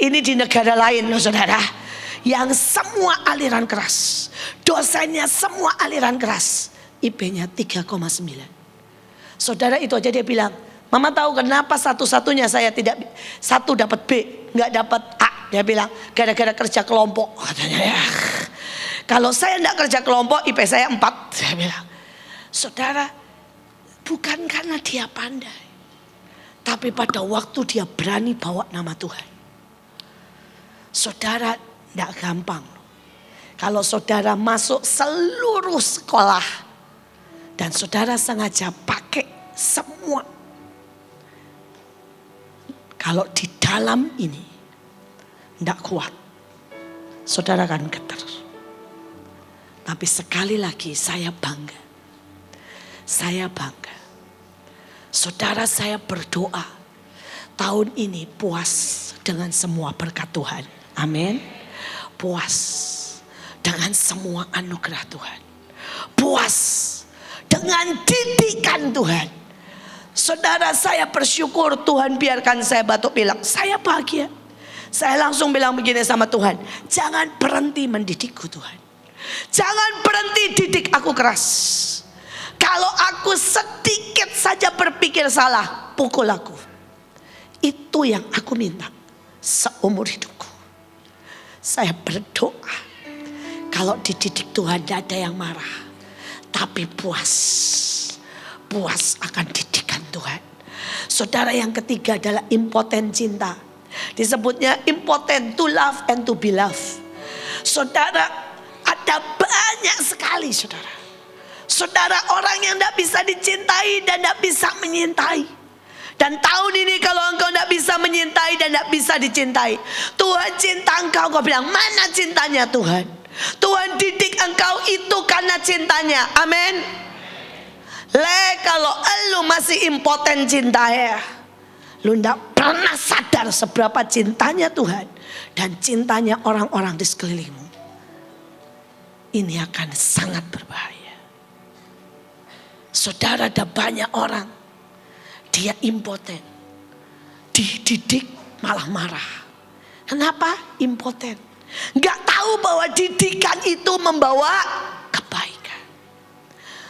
Ini di negara lain loh saudara. Yang semua aliran keras. Dosennya semua aliran keras. IP-nya 3,9. Saudara, itu aja dia bilang. Mama tahu kenapa satu-satunya saya tidak. Satu dapat B, nggak dapat A. Dia bilang gara-gara kerja kelompok. Katanya ya. Kalau saya nggak kerja kelompok IP saya 4. Dia bilang. Saudara, bukan karena dia pandai. Tapi pada waktu dia berani bawa nama Tuhan. Saudara, tidak gampang. Kalau saudara masuk seluruh sekolah. Dan saudara sengaja pakai semua. Kalau di dalam ini tidak kuat. Saudara akan getar. Tapi sekali lagi saya bangga. Saya bangga. Saudara, saya berdoa tahun ini puas dengan semua berkat Tuhan. Amin. Puas dengan semua anugerah Tuhan. Puas dengan didikan Tuhan. Saudara, saya bersyukur Tuhan biarkan saya batuk pilek. Saya bahagia. Saya langsung bilang begini sama Tuhan. Jangan berhenti mendidikku Tuhan. Jangan berhenti didik aku keras. Kalau aku sedikit saja berpikir salah, pukul aku. Itu yang aku minta seumur hidupku. Saya berdoa. Kalau dididik Tuhan tidak ada yang marah. Tapi puas. Puas akan didikan Tuhan. Saudara, yang ketiga adalah impoten cinta. Disebutnya impotent to love and to be loved. Saudara, ada banyak sekali saudara. Saudara, orang yang tidak bisa dicintai dan tidak bisa menyintai. Dan tahun ini kalau engkau tidak bisa menyintai dan tidak bisa dicintai, Tuhan cinta engkau. Kau bilang, mana cintanya Tuhan? Tuhan didik engkau itu karena cintanya. Amin. Kalau lu masih impoten cinta ya, lu tidak pernah sadar seberapa cintanya Tuhan dan cintanya orang-orang di sekelilingmu. Ini akan sangat berbahaya. Saudara, ada banyak orang dia impoten, dididik malah marah. Kenapa? Impoten. Gak tahu bahwa didikan itu membawa kebaikan.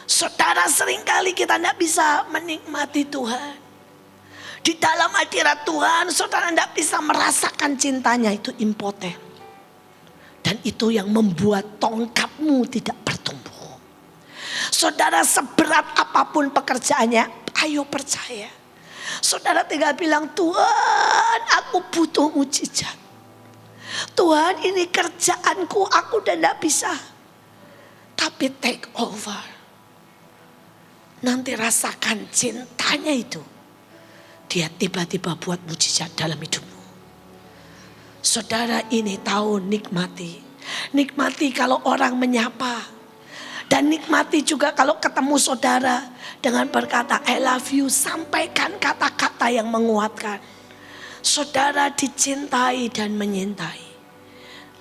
Saudara, seringkali kita tidak bisa menikmati Tuhan. Di dalam hadirat Tuhan, saudara tidak bisa merasakan cintanya, itu impoten. Dan itu yang membuat tongkatmu tidak bertumbuh. Saudara, seberat apapun pekerjaannya, ayo percaya. Saudara tinggal bilang, Tuhan, aku butuh mujizat. Tuhan, ini kerjaanku, aku udah tidak bisa. Tapi take over. Nanti rasakan cintanya itu. Dia tiba-tiba buat mujizat dalam hidupmu. Saudara, ini tahun nikmati. Nikmati kalau orang menyapa. Dan nikmati juga kalau ketemu saudara dengan berkata I love you. Sampaikan kata-kata yang menguatkan. Saudara dicintai dan menyintai.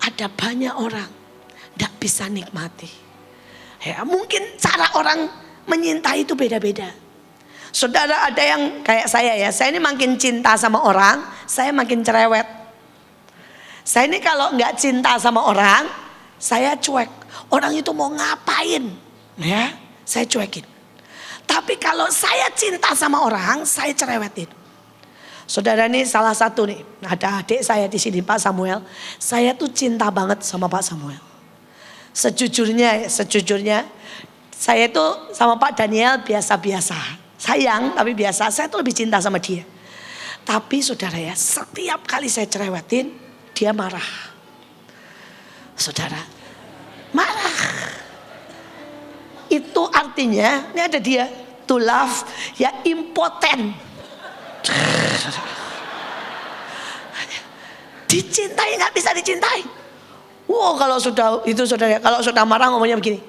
Ada banyak orang tidak bisa nikmati. Ya, mungkin cara orang menyintai itu beda-beda. Saudara, ada yang kayak saya ya. Saya ini makin cinta sama orang, saya makin cerewet. Saya ini kalau nggak cinta sama orang, saya cuek. Orang itu mau ngapain, ya, saya cuekin. Tapi kalau saya cinta sama orang, saya cerewetin. Saudara, ini salah satu nih, ada adik saya di sini, Pak Samuel. Saya tuh cinta banget sama Pak Samuel. Sejujurnya, saya tuh sama Pak Daniel biasa-biasa. Sayang tapi biasa, saya tuh lebih cinta sama dia. Tapi saudara ya, setiap kali saya cerewetin, dia marah. Saudara, marah. Itu artinya, ini ada dia, to love, ya impoten. Dicintai nggak bisa dicintai. Wow, kalau sudah itu saudara, kalau sudah marah ngomongnya begini.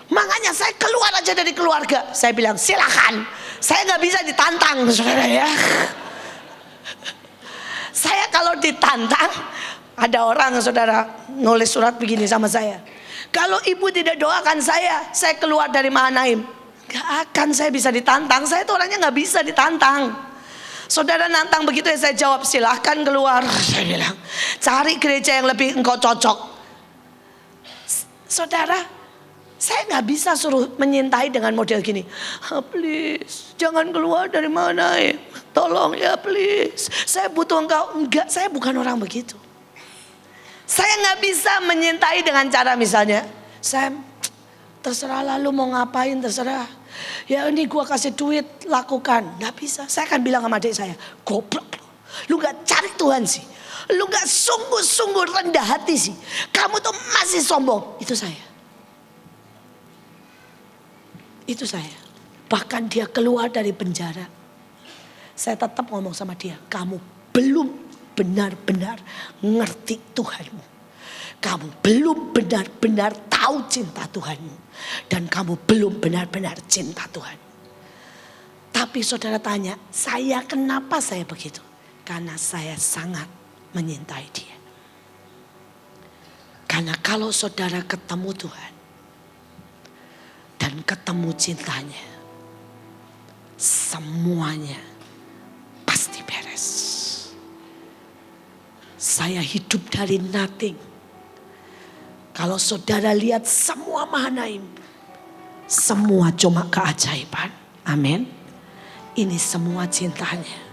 Makanya saya keluar aja dari keluarga. Saya bilang silakan, saya nggak bisa ditantang, saudara ya. Saya kalau ditantang, ada orang saudara nulis surat begini sama saya. Kalau ibu tidak doakan saya keluar dari Mahanaim. Gak akan saya bisa ditantang, saya tuh orangnya gak bisa ditantang. Saudara nantang begitu ya saya jawab silahkan keluar. Saya bilang cari gereja yang lebih engkau cocok. Saudara, saya gak bisa suruh menyintai dengan model gini. Please jangan keluar dari Mahanaim, tolong ya please, saya butuh engkau. Enggak, saya bukan orang begitu. Saya gak bisa menyintai dengan cara misalnya, Sam, terserah lah lu mau ngapain terserah. Ya ini gua kasih duit lakukan. Gak bisa. Saya akan bilang sama adik saya, goblok lu gak cari Tuhan sih, lu gak sungguh-sungguh rendah hati sih, kamu tuh masih sombong. Itu saya. Itu saya. Bahkan dia keluar dari penjara, saya tetap ngomong sama dia, kamu belum benar-benar ngerti Tuhanmu. Kamu belum benar-benar tahu cinta Tuhanmu. Dan kamu belum benar-benar cinta Tuhan. Tapi saudara tanya, saya kenapa saya begitu? Karena saya sangat menyintai dia. Karena kalau saudara ketemu Tuhan dan ketemu cintanya, semuanya pasti beres. Saya hidup dari nothing. Kalau saudara lihat semua Mahanaim, semua cuma keajaiban. Amin. Ini semua cintanya.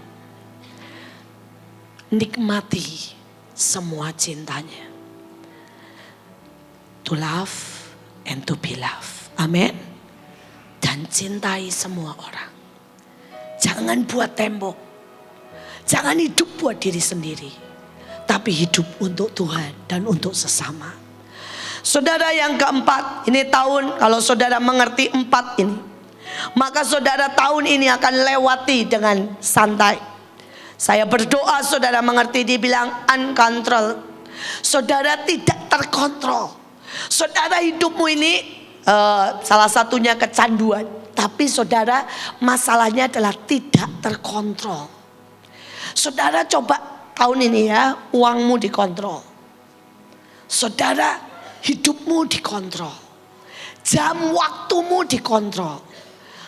Nikmati semua cintanya. To love and to be loved. Amin. Dan cintai semua orang. Jangan buat tembok. Jangan hidup buat diri sendiri. Tapi hidup untuk Tuhan dan untuk sesama. Saudara yang keempat, ini tahun kalau saudara mengerti 4 ini, maka saudara tahun ini akan lewati dengan santai. Saya berdoa saudara mengerti, dibilang uncontrolled. Saudara tidak terkontrol. Saudara hidupmu ini salah satunya kecanduan. Tapi saudara masalahnya adalah tidak terkontrol. Saudara coba tahun ini ya, uangmu dikontrol. Saudara hidupmu dikontrol, jam waktumu dikontrol,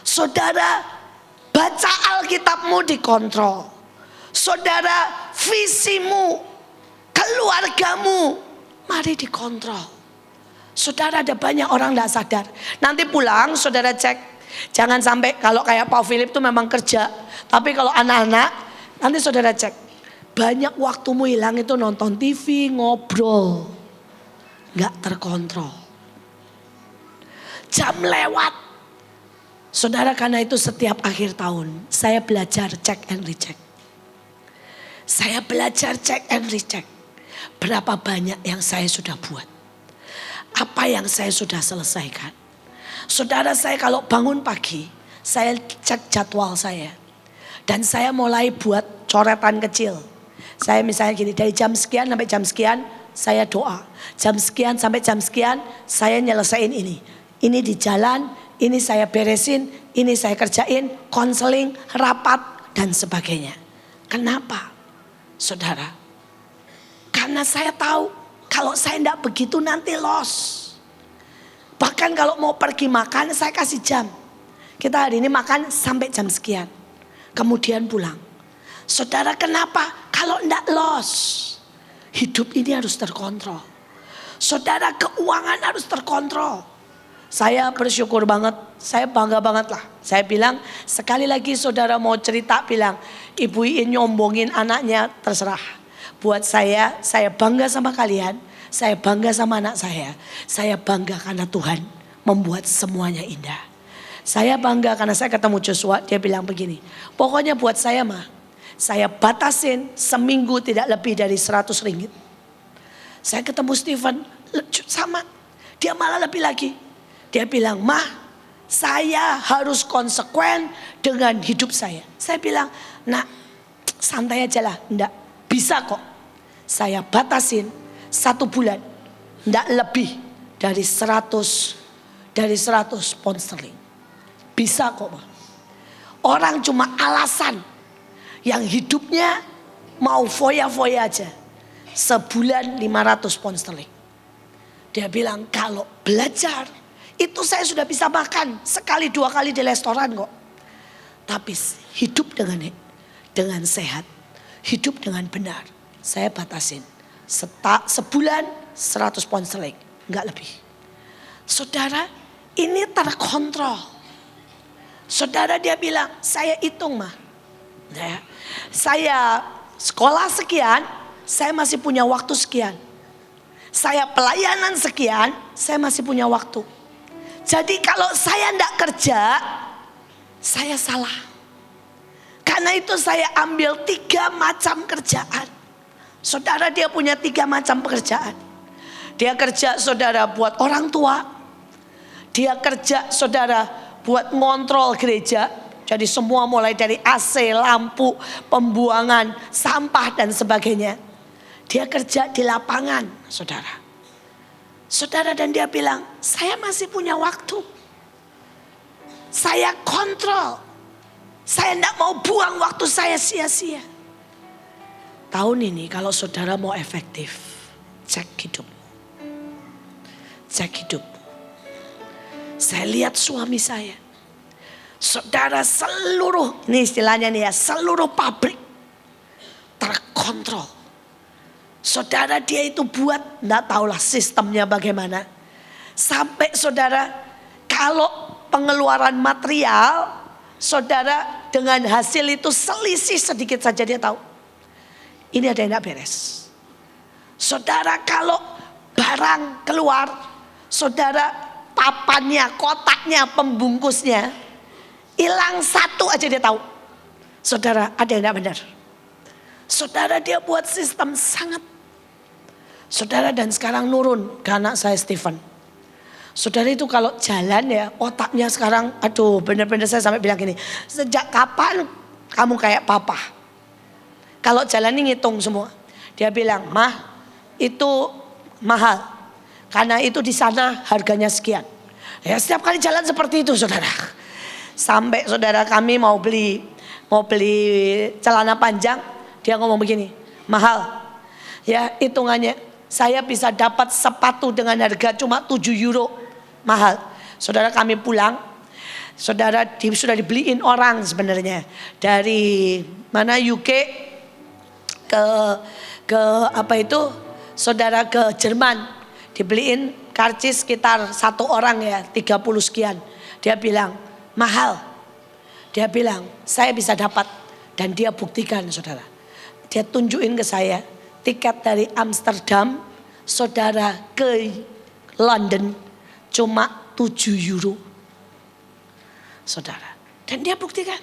saudara baca Alkitabmu dikontrol, saudara visimu, keluargamu, mari dikontrol. Saudara ada banyak orang tidak sadar. Nanti pulang saudara cek, jangan sampai kalau kayak Pak Philip itu memang kerja, tapi kalau anak-anak nanti saudara cek, banyak waktumu hilang itu nonton TV, ngobrol. Gak terkontrol. Jam lewat. Saudara, karena itu setiap akhir tahun saya belajar check and recheck. Saya belajar check and recheck. Berapa banyak yang saya sudah buat. Apa yang saya sudah selesaikan. Saudara, saya kalau bangun pagi, saya cek jadwal saya. Dan saya mulai buat coretan kecil. Saya misalnya gini, dari jam sekian sampai jam sekian saya doa. Jam sekian sampai jam sekian saya nyelesain ini. Ini di jalan, ini saya beresin, ini saya kerjain, konseling, rapat dan sebagainya. Kenapa? Saudara, karena saya tahu kalau saya tidak begitu nanti loss. Bahkan kalau mau pergi makan saya kasih jam. Kita hari ini makan sampai jam sekian. Kemudian pulang. Saudara, kenapa? Kalau tidak loss. Hidup ini harus terkontrol. Saudara, keuangan harus terkontrol. Saya bersyukur banget, saya bangga banget lah. Saya bilang, sekali lagi saudara mau cerita bilang, Ibu Iin nyombongin anaknya, terserah. Buat saya bangga sama kalian, saya bangga sama anak saya. Saya bangga karena Tuhan membuat semuanya indah. Saya bangga karena saya ketemu Joshua, dia bilang begini, pokoknya buat saya mah, saya batasin seminggu tidak lebih dari 100 ringgit. Saya ketemu Stephen, sama. Dia malah lebih lagi. Dia bilang, "Mah, saya harus konsekuen dengan hidup saya. Saya bilang, nak santai aja lah. Enggak, bisa kok. Saya batasin 1 bulan. Enggak lebih dari 100 pound sterling. Bisa kok. Orang cuma alasan yang hidupnya mau foya-foya aja. Sebulan 500 pound sterling. Dia bilang kalau belajar itu saya sudah bisa makan 1-2 kali di restoran kok. Tapi hidup dengan sehat, hidup dengan benar, saya batasin sebulan 100 pound sterling, enggak lebih. Saudara, ini terkontrol. Saudara, dia bilang, saya hitung mah. Ya, saya sekolah sekian, saya masih punya waktu sekian. Saya pelayanan sekian, saya masih punya waktu. Jadi kalau saya enggak kerja, saya salah. Karena itu saya ambil 3 macam kerjaan. Saudara, dia punya 3 macam pekerjaan. Dia kerja, saudara, buat orang tua. Dia kerja, saudara, buat ngontrol gereja. Jadi semua mulai dari AC, lampu, pembuangan, sampah dan sebagainya. Dia kerja di lapangan, saudara. Saudara, dan dia bilang, saya masih punya waktu. Saya kontrol. Saya tidak mau buang waktu saya sia-sia. Tahun ini kalau saudara mau efektif, cek hidup. Cek hidup. Saya lihat suami saya. Saudara, seluruh, ini istilahnya nih ya, seluruh pabrik terkontrol. Saudara, dia itu buat, enggak tahulah sistemnya bagaimana. Sampai saudara, kalau pengeluaran material, saudara dengan hasil itu selisih sedikit saja dia tahu. Ini ada yang enggak beres. Saudara, kalau barang keluar, saudara papannya, kotaknya, pembungkusnya, hilang 1 aja dia tahu. Saudara, ada yang enggak benar. Saudara, dia buat sistem sangat. Saudara, dan sekarang nurun ke anak saya Stephen. Saudara, itu kalau jalan ya otaknya sekarang, aduh benar-benar saya sampai bilang gini, sejak kapan kamu kayak papa? Kalau jalan ini ngitung semua. Dia bilang, mah itu mahal. Karena itu di sana harganya sekian. Ya setiap kali jalan seperti itu, saudara. Sampai saudara kami mau beli celana panjang, dia ngomong begini, mahal. Ya hitungannya saya bisa dapat sepatu dengan harga cuma 7 euro, mahal. Saudara, kami pulang, saudara sudah dibeliin orang sebenarnya dari mana UK ke apa itu, saudara, ke Jerman, dibeliin karcis sekitar 1 orang ya 30 sekian. Dia bilang mahal. Dia bilang saya bisa dapat, dan dia buktikan, saudara. Dia tunjukin ke saya tiket dari Amsterdam, saudara, ke London cuma 7 euro. Saudara, dan dia buktikan.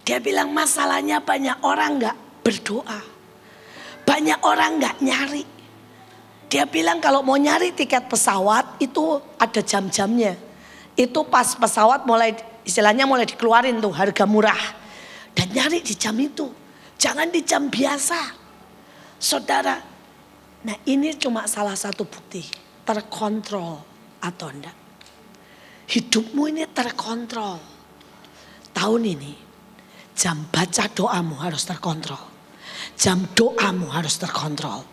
Dia bilang masalahnya banyak orang gak berdoa. Banyak orang gak nyari. Dia bilang kalau mau nyari tiket pesawat itu ada jam-jamnya. Itu pas pesawat mulai, istilahnya mulai dikeluarin tuh harga murah. Dan nyari di jam itu. Jangan di jam biasa. Saudara, nah ini cuma salah satu bukti terkontrol atau enggak. Hidupmu ini terkontrol. Tahun ini jam baca doamu harus terkontrol. Jam doamu harus terkontrol.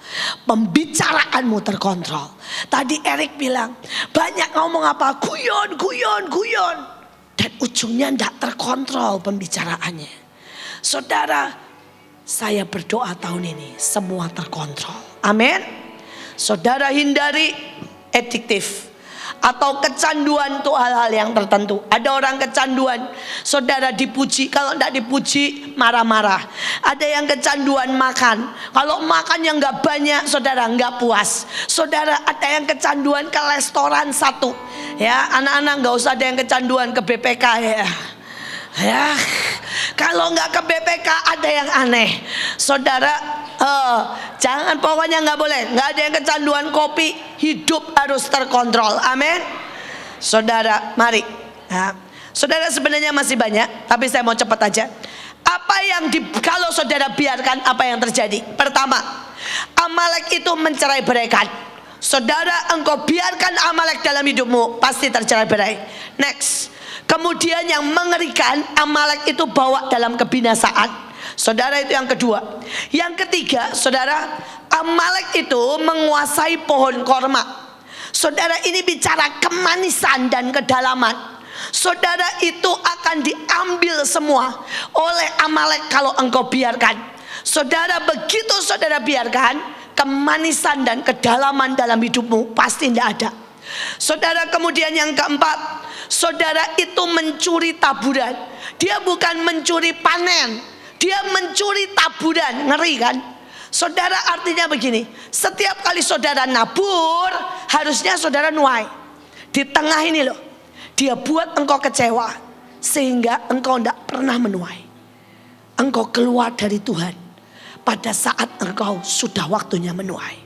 Pembicaraanmu terkontrol. Tadi Erik bilang banyak ngomong apa, guyon. Dan ujungnya enggak terkontrol pembicaraannya. Saudara, saya berdoa tahun ini semua terkontrol. Amin. Saudara, hindari adiktif atau kecanduan tuh hal-hal yang tertentu. Ada orang kecanduan, saudara, dipuji, kalau enggak dipuji marah-marah. Ada yang kecanduan makan, kalau makan yang enggak banyak, saudara, enggak puas. Saudara, ada yang kecanduan ke restoran 1. Ya, anak-anak enggak usah ada yang kecanduan ke BPK ya. Ya, kalau nggak ke BPK ada yang aneh, saudara. Jangan, pokoknya nggak boleh. Nggak ada yang kecanduan kopi. Hidup harus terkontrol. Amin. Saudara, mari. Nah, saudara sebenarnya masih banyak, tapi saya mau cepat aja. Apa yang kalau saudara biarkan, apa yang terjadi? Pertama, Amalek itu mencerai-beraikan. Saudara, engkau biarkan Amalek dalam hidupmu, pasti tercerai-berai. Next. Kemudian yang mengerikan, Amalek itu bawa dalam kebinasaan. Saudara, itu yang kedua. Yang ketiga, saudara, Amalek itu menguasai pohon korma. Saudara, ini bicara kemanisan dan kedalaman. Saudara, itu akan diambil semua oleh Amalek kalau engkau biarkan. Saudara, begitu saudara biarkan, kemanisan dan kedalaman dalam hidupmu pasti tidak ada. Saudara, kemudian yang keempat, saudara itu mencuri taburan. Dia bukan mencuri panen, dia mencuri taburan. Ngeri kan? Saudara, artinya begini, setiap kali saudara nabur, harusnya saudara nuai. Di tengah ini loh, dia buat engkau kecewa, sehingga engkau tidak pernah menuai. Engkau keluar dari Tuhan pada saat engkau sudah waktunya menuai.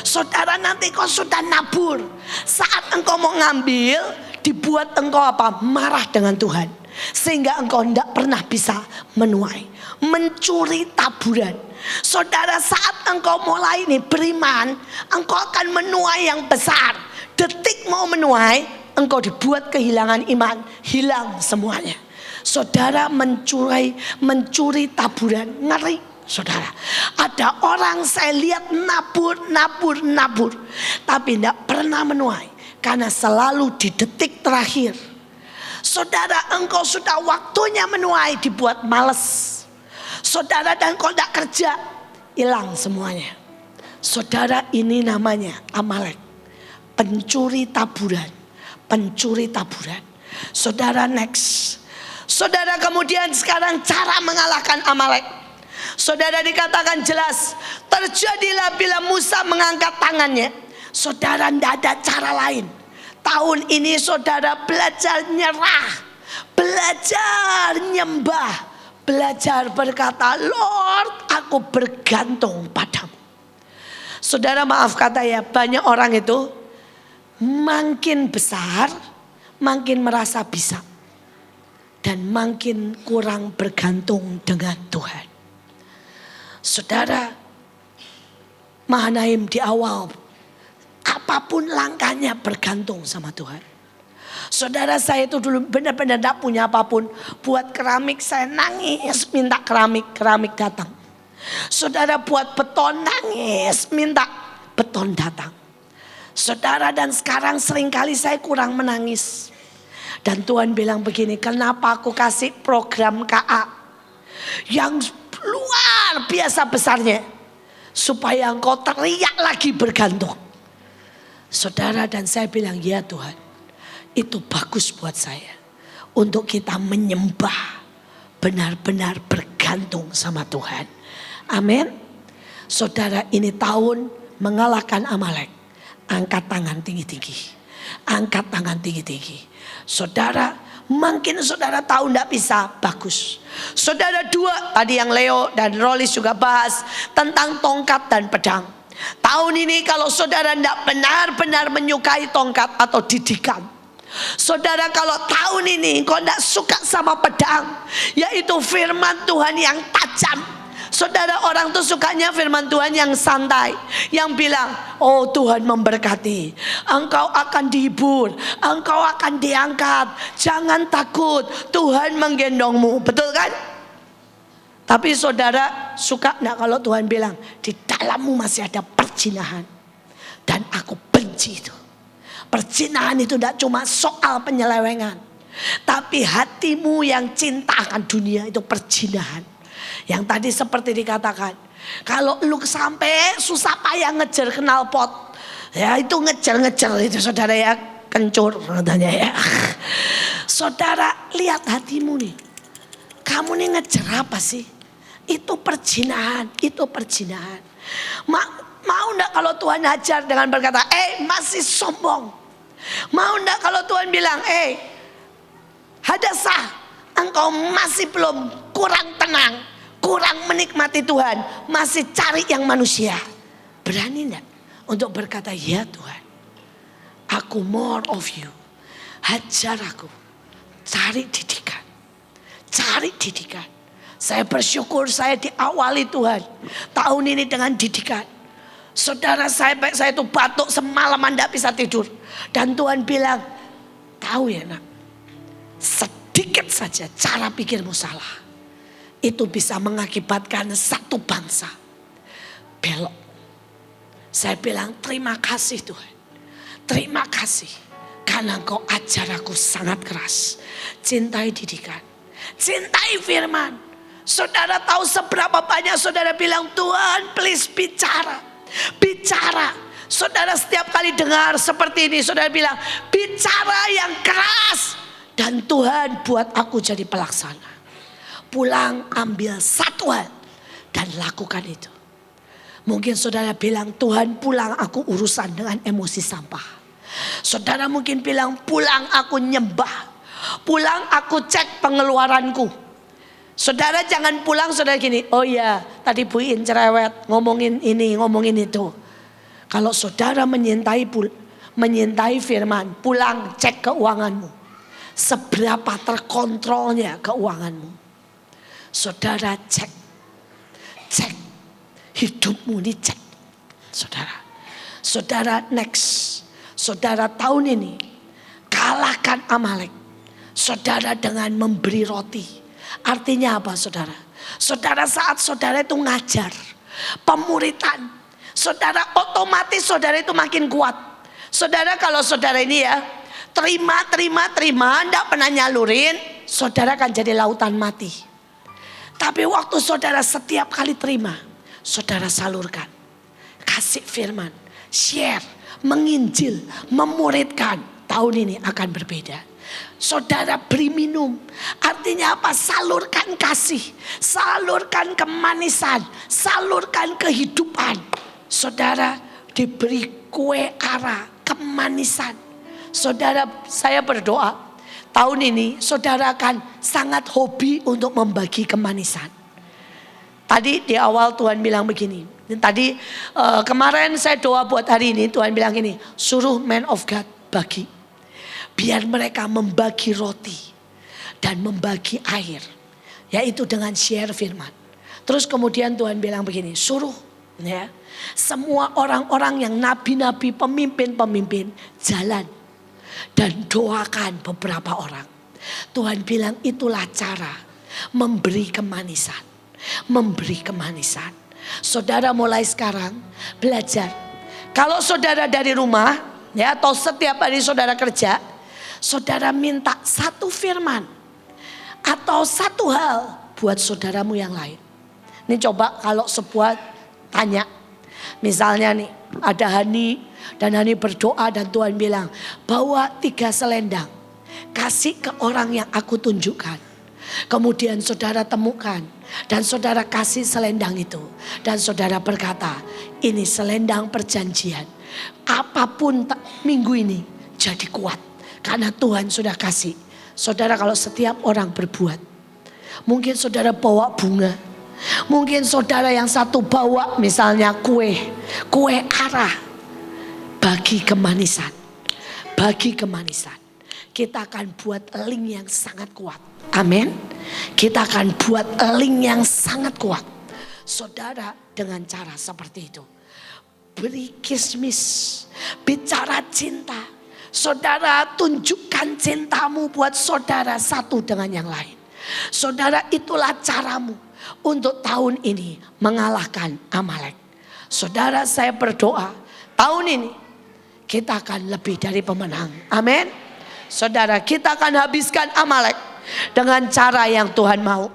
Saudara, nanti kau sudah nabur, saat engkau mau ngambil, dibuat engkau apa? Marah dengan Tuhan, sehingga engkau tidak pernah bisa menuai. Mencuri taburan. Saudara, saat engkau mulai ini beriman, engkau akan menuai yang besar. Detik mau menuai, engkau dibuat kehilangan iman, hilang semuanya. Saudara, mencuri taburan. Ngeri. Saudara, ada orang saya lihat nabur, tapi tidak pernah menuai, karena selalu di detik terakhir. Saudara, engkau sudah waktunya menuai, dibuat males. Saudara, dan kau tidak kerja, hilang semuanya. Saudara, ini namanya Amalek, pencuri taburan. Saudara, next. Saudara, kemudian sekarang cara mengalahkan Amalek. Saudara, dikatakan jelas, terjadilah bila Musa mengangkat tangannya. Saudara, tidak ada cara lain. Tahun ini saudara belajar nyerah, belajar nyembah, belajar berkata, Lord, aku bergantung padamu. Saudara, maaf kata ya, banyak orang itu makin besar, makin merasa bisa, dan makin kurang bergantung dengan Tuhan. Saudara, Mahanaim di awal, apapun langkahnya bergantung sama Tuhan. Saudara, saya itu dulu benar-benar tidak punya apapun. Buat keramik saya nangis, minta keramik datang. Saudara, buat beton nangis, minta beton datang. Saudara, dan sekarang seringkali saya kurang menangis. Dan Tuhan bilang begini, kenapa aku kasih program KA yang luar biasa besarnya, supaya engkau teriak lagi bergantung. Saudara, dan saya bilang, ya Tuhan, itu bagus buat saya, untuk kita menyembah, benar-benar bergantung sama Tuhan. Amin. Saudara, ini tahun mengalahkan Amalek. Angkat tangan tinggi-tinggi, angkat tangan tinggi-tinggi. Saudara, mungkin saudara tahu tidak bisa, bagus. Saudara, dua tadi yang Leo dan Rolis juga bahas tentang tongkat dan pedang. Tahun ini kalau saudara tidak benar-benar menyukai tongkat atau didikan, saudara, kalau tahun ini kau tidak suka sama pedang, yaitu firman Tuhan yang tajam. Saudara, orang tuh sukanya firman Tuhan yang santai, yang bilang, oh Tuhan memberkati, engkau akan dihibur, engkau akan diangkat, jangan takut, Tuhan menggendongmu. Betul kan? Tapi saudara, suka enggak kalau Tuhan bilang, di dalammu masih ada perzinahan, dan aku benci itu. Perzinahan itu tidak cuma soal penyelewengan, tapi hatimu yang cinta akan dunia, itu perzinahan. Yang tadi seperti dikatakan, kalau lu sampai susah payah ngejar knalpot, ya itu ngejar itu saudara ya, kencur katanya ya. Saudara, lihat hatimu nih, kamu nih ngejar apa sih? Itu perzinahan, itu perzinahan. Mau enggak kalau Tuhan ajar dengan berkata, masih sombong? Mau enggak kalau Tuhan bilang, Hadasah, engkau masih belum, kurang tenang, kurang menikmati Tuhan, masih cari yang manusia. Berani enggak untuk berkata, ya Tuhan, aku more of you, Hajar aku. Cari didikan. Cari didikan. Saya bersyukur saya diawali Tuhan. Tahun ini dengan didikan. Saudara saya itu batuk semalaman tidak bisa tidur. Dan Tuhan bilang, tahu ya nak, sedikit saja cara pikirmu salah. Itu bisa mengakibatkan satu bangsa belok. Saya bilang terima kasih Tuhan. Terima kasih. Karena Engkau ajar aku sangat keras. Cintai didikan. Cintai firman. Saudara tahu seberapa banyak saudara bilang, Tuhan please bicara. Bicara. Saudara setiap kali dengar seperti ini, saudara bilang, bicara yang keras. Dan Tuhan buat aku jadi pelaksana. Pulang ambil satu hal dan lakukan itu. Mungkin saudara bilang, Tuhan pulang aku urusan dengan emosi sampah. Saudara mungkin bilang, pulang aku nyembah. Pulang aku cek pengeluaranku. Saudara jangan pulang saudara gini, oh ya tadi Bu In cerewet ngomongin ini ngomongin itu. Kalau saudara menyintai firman, pulang cek keuanganmu. Seberapa terkontrolnya keuanganmu. Saudara cek hidupmu ini cek. Saudara next. Saudara tahun ini kalahkan Amalek. Saudara dengan memberi roti. Artinya apa saudara? Saudara saat saudara itu ngajar. Pemuritan. Saudara otomatis saudara itu makin kuat. Saudara kalau saudara ini ya. Terima. Tidak pernah nyalurin. Saudara akan jadi lautan mati. Tapi waktu saudara setiap kali terima. Saudara salurkan. Kasih firman. Share. Menginjil, memuridkan, tahun ini akan berbeda. Saudara beri minum, artinya apa? Salurkan kasih, salurkan kemanisan, salurkan kehidupan. Saudara diberi kue ara, kemanisan. Saudara saya berdoa, tahun ini saudara akan sangat hobi untuk membagi kemanisan. Tadi di awal Tuhan bilang begini. Tadi kemarin saya doa buat hari ini Tuhan bilang gini, suruh man of God bagi. Biar mereka membagi roti dan membagi air. Yaitu dengan share firman. Terus kemudian Tuhan bilang begini, suruh ya semua orang-orang yang nabi-nabi, pemimpin-pemimpin jalan. Dan doakan beberapa orang. Tuhan bilang itulah cara memberi kemanisan. Memberi kemanisan. Saudara mulai sekarang belajar. Kalau saudara dari rumah ya atau setiap hari saudara kerja, saudara minta satu firman atau satu hal buat saudaramu yang lain. Ini coba kalau sebuah tanya. Misalnya nih ada Hani dan Hani berdoa dan Tuhan bilang bawa 3 selendang. Kasih ke orang yang aku tunjukkan. Kemudian saudara temukan dan saudara kasih selendang itu. Dan saudara berkata, ini selendang perjanjian. Apapun minggu ini jadi kuat. Karena Tuhan sudah kasih. Saudara kalau setiap orang berbuat. Mungkin saudara bawa bunga. Mungkin saudara yang satu bawa misalnya kue arah. Bagi kemanisan. Bagi kemanisan. Kita akan buat link yang sangat kuat. Amin. Kita akan buat link yang sangat kuat. Saudara dengan cara seperti itu. Beri kismis. Bicara cinta. Saudara tunjukkan cintamu buat saudara satu dengan yang lain. Saudara itulah caramu untuk tahun ini mengalahkan Amalek. Saudara saya berdoa tahun ini kita akan lebih dari pemenang. Amin. Saudara kita akan habiskan Amalek dengan cara yang Tuhan mau.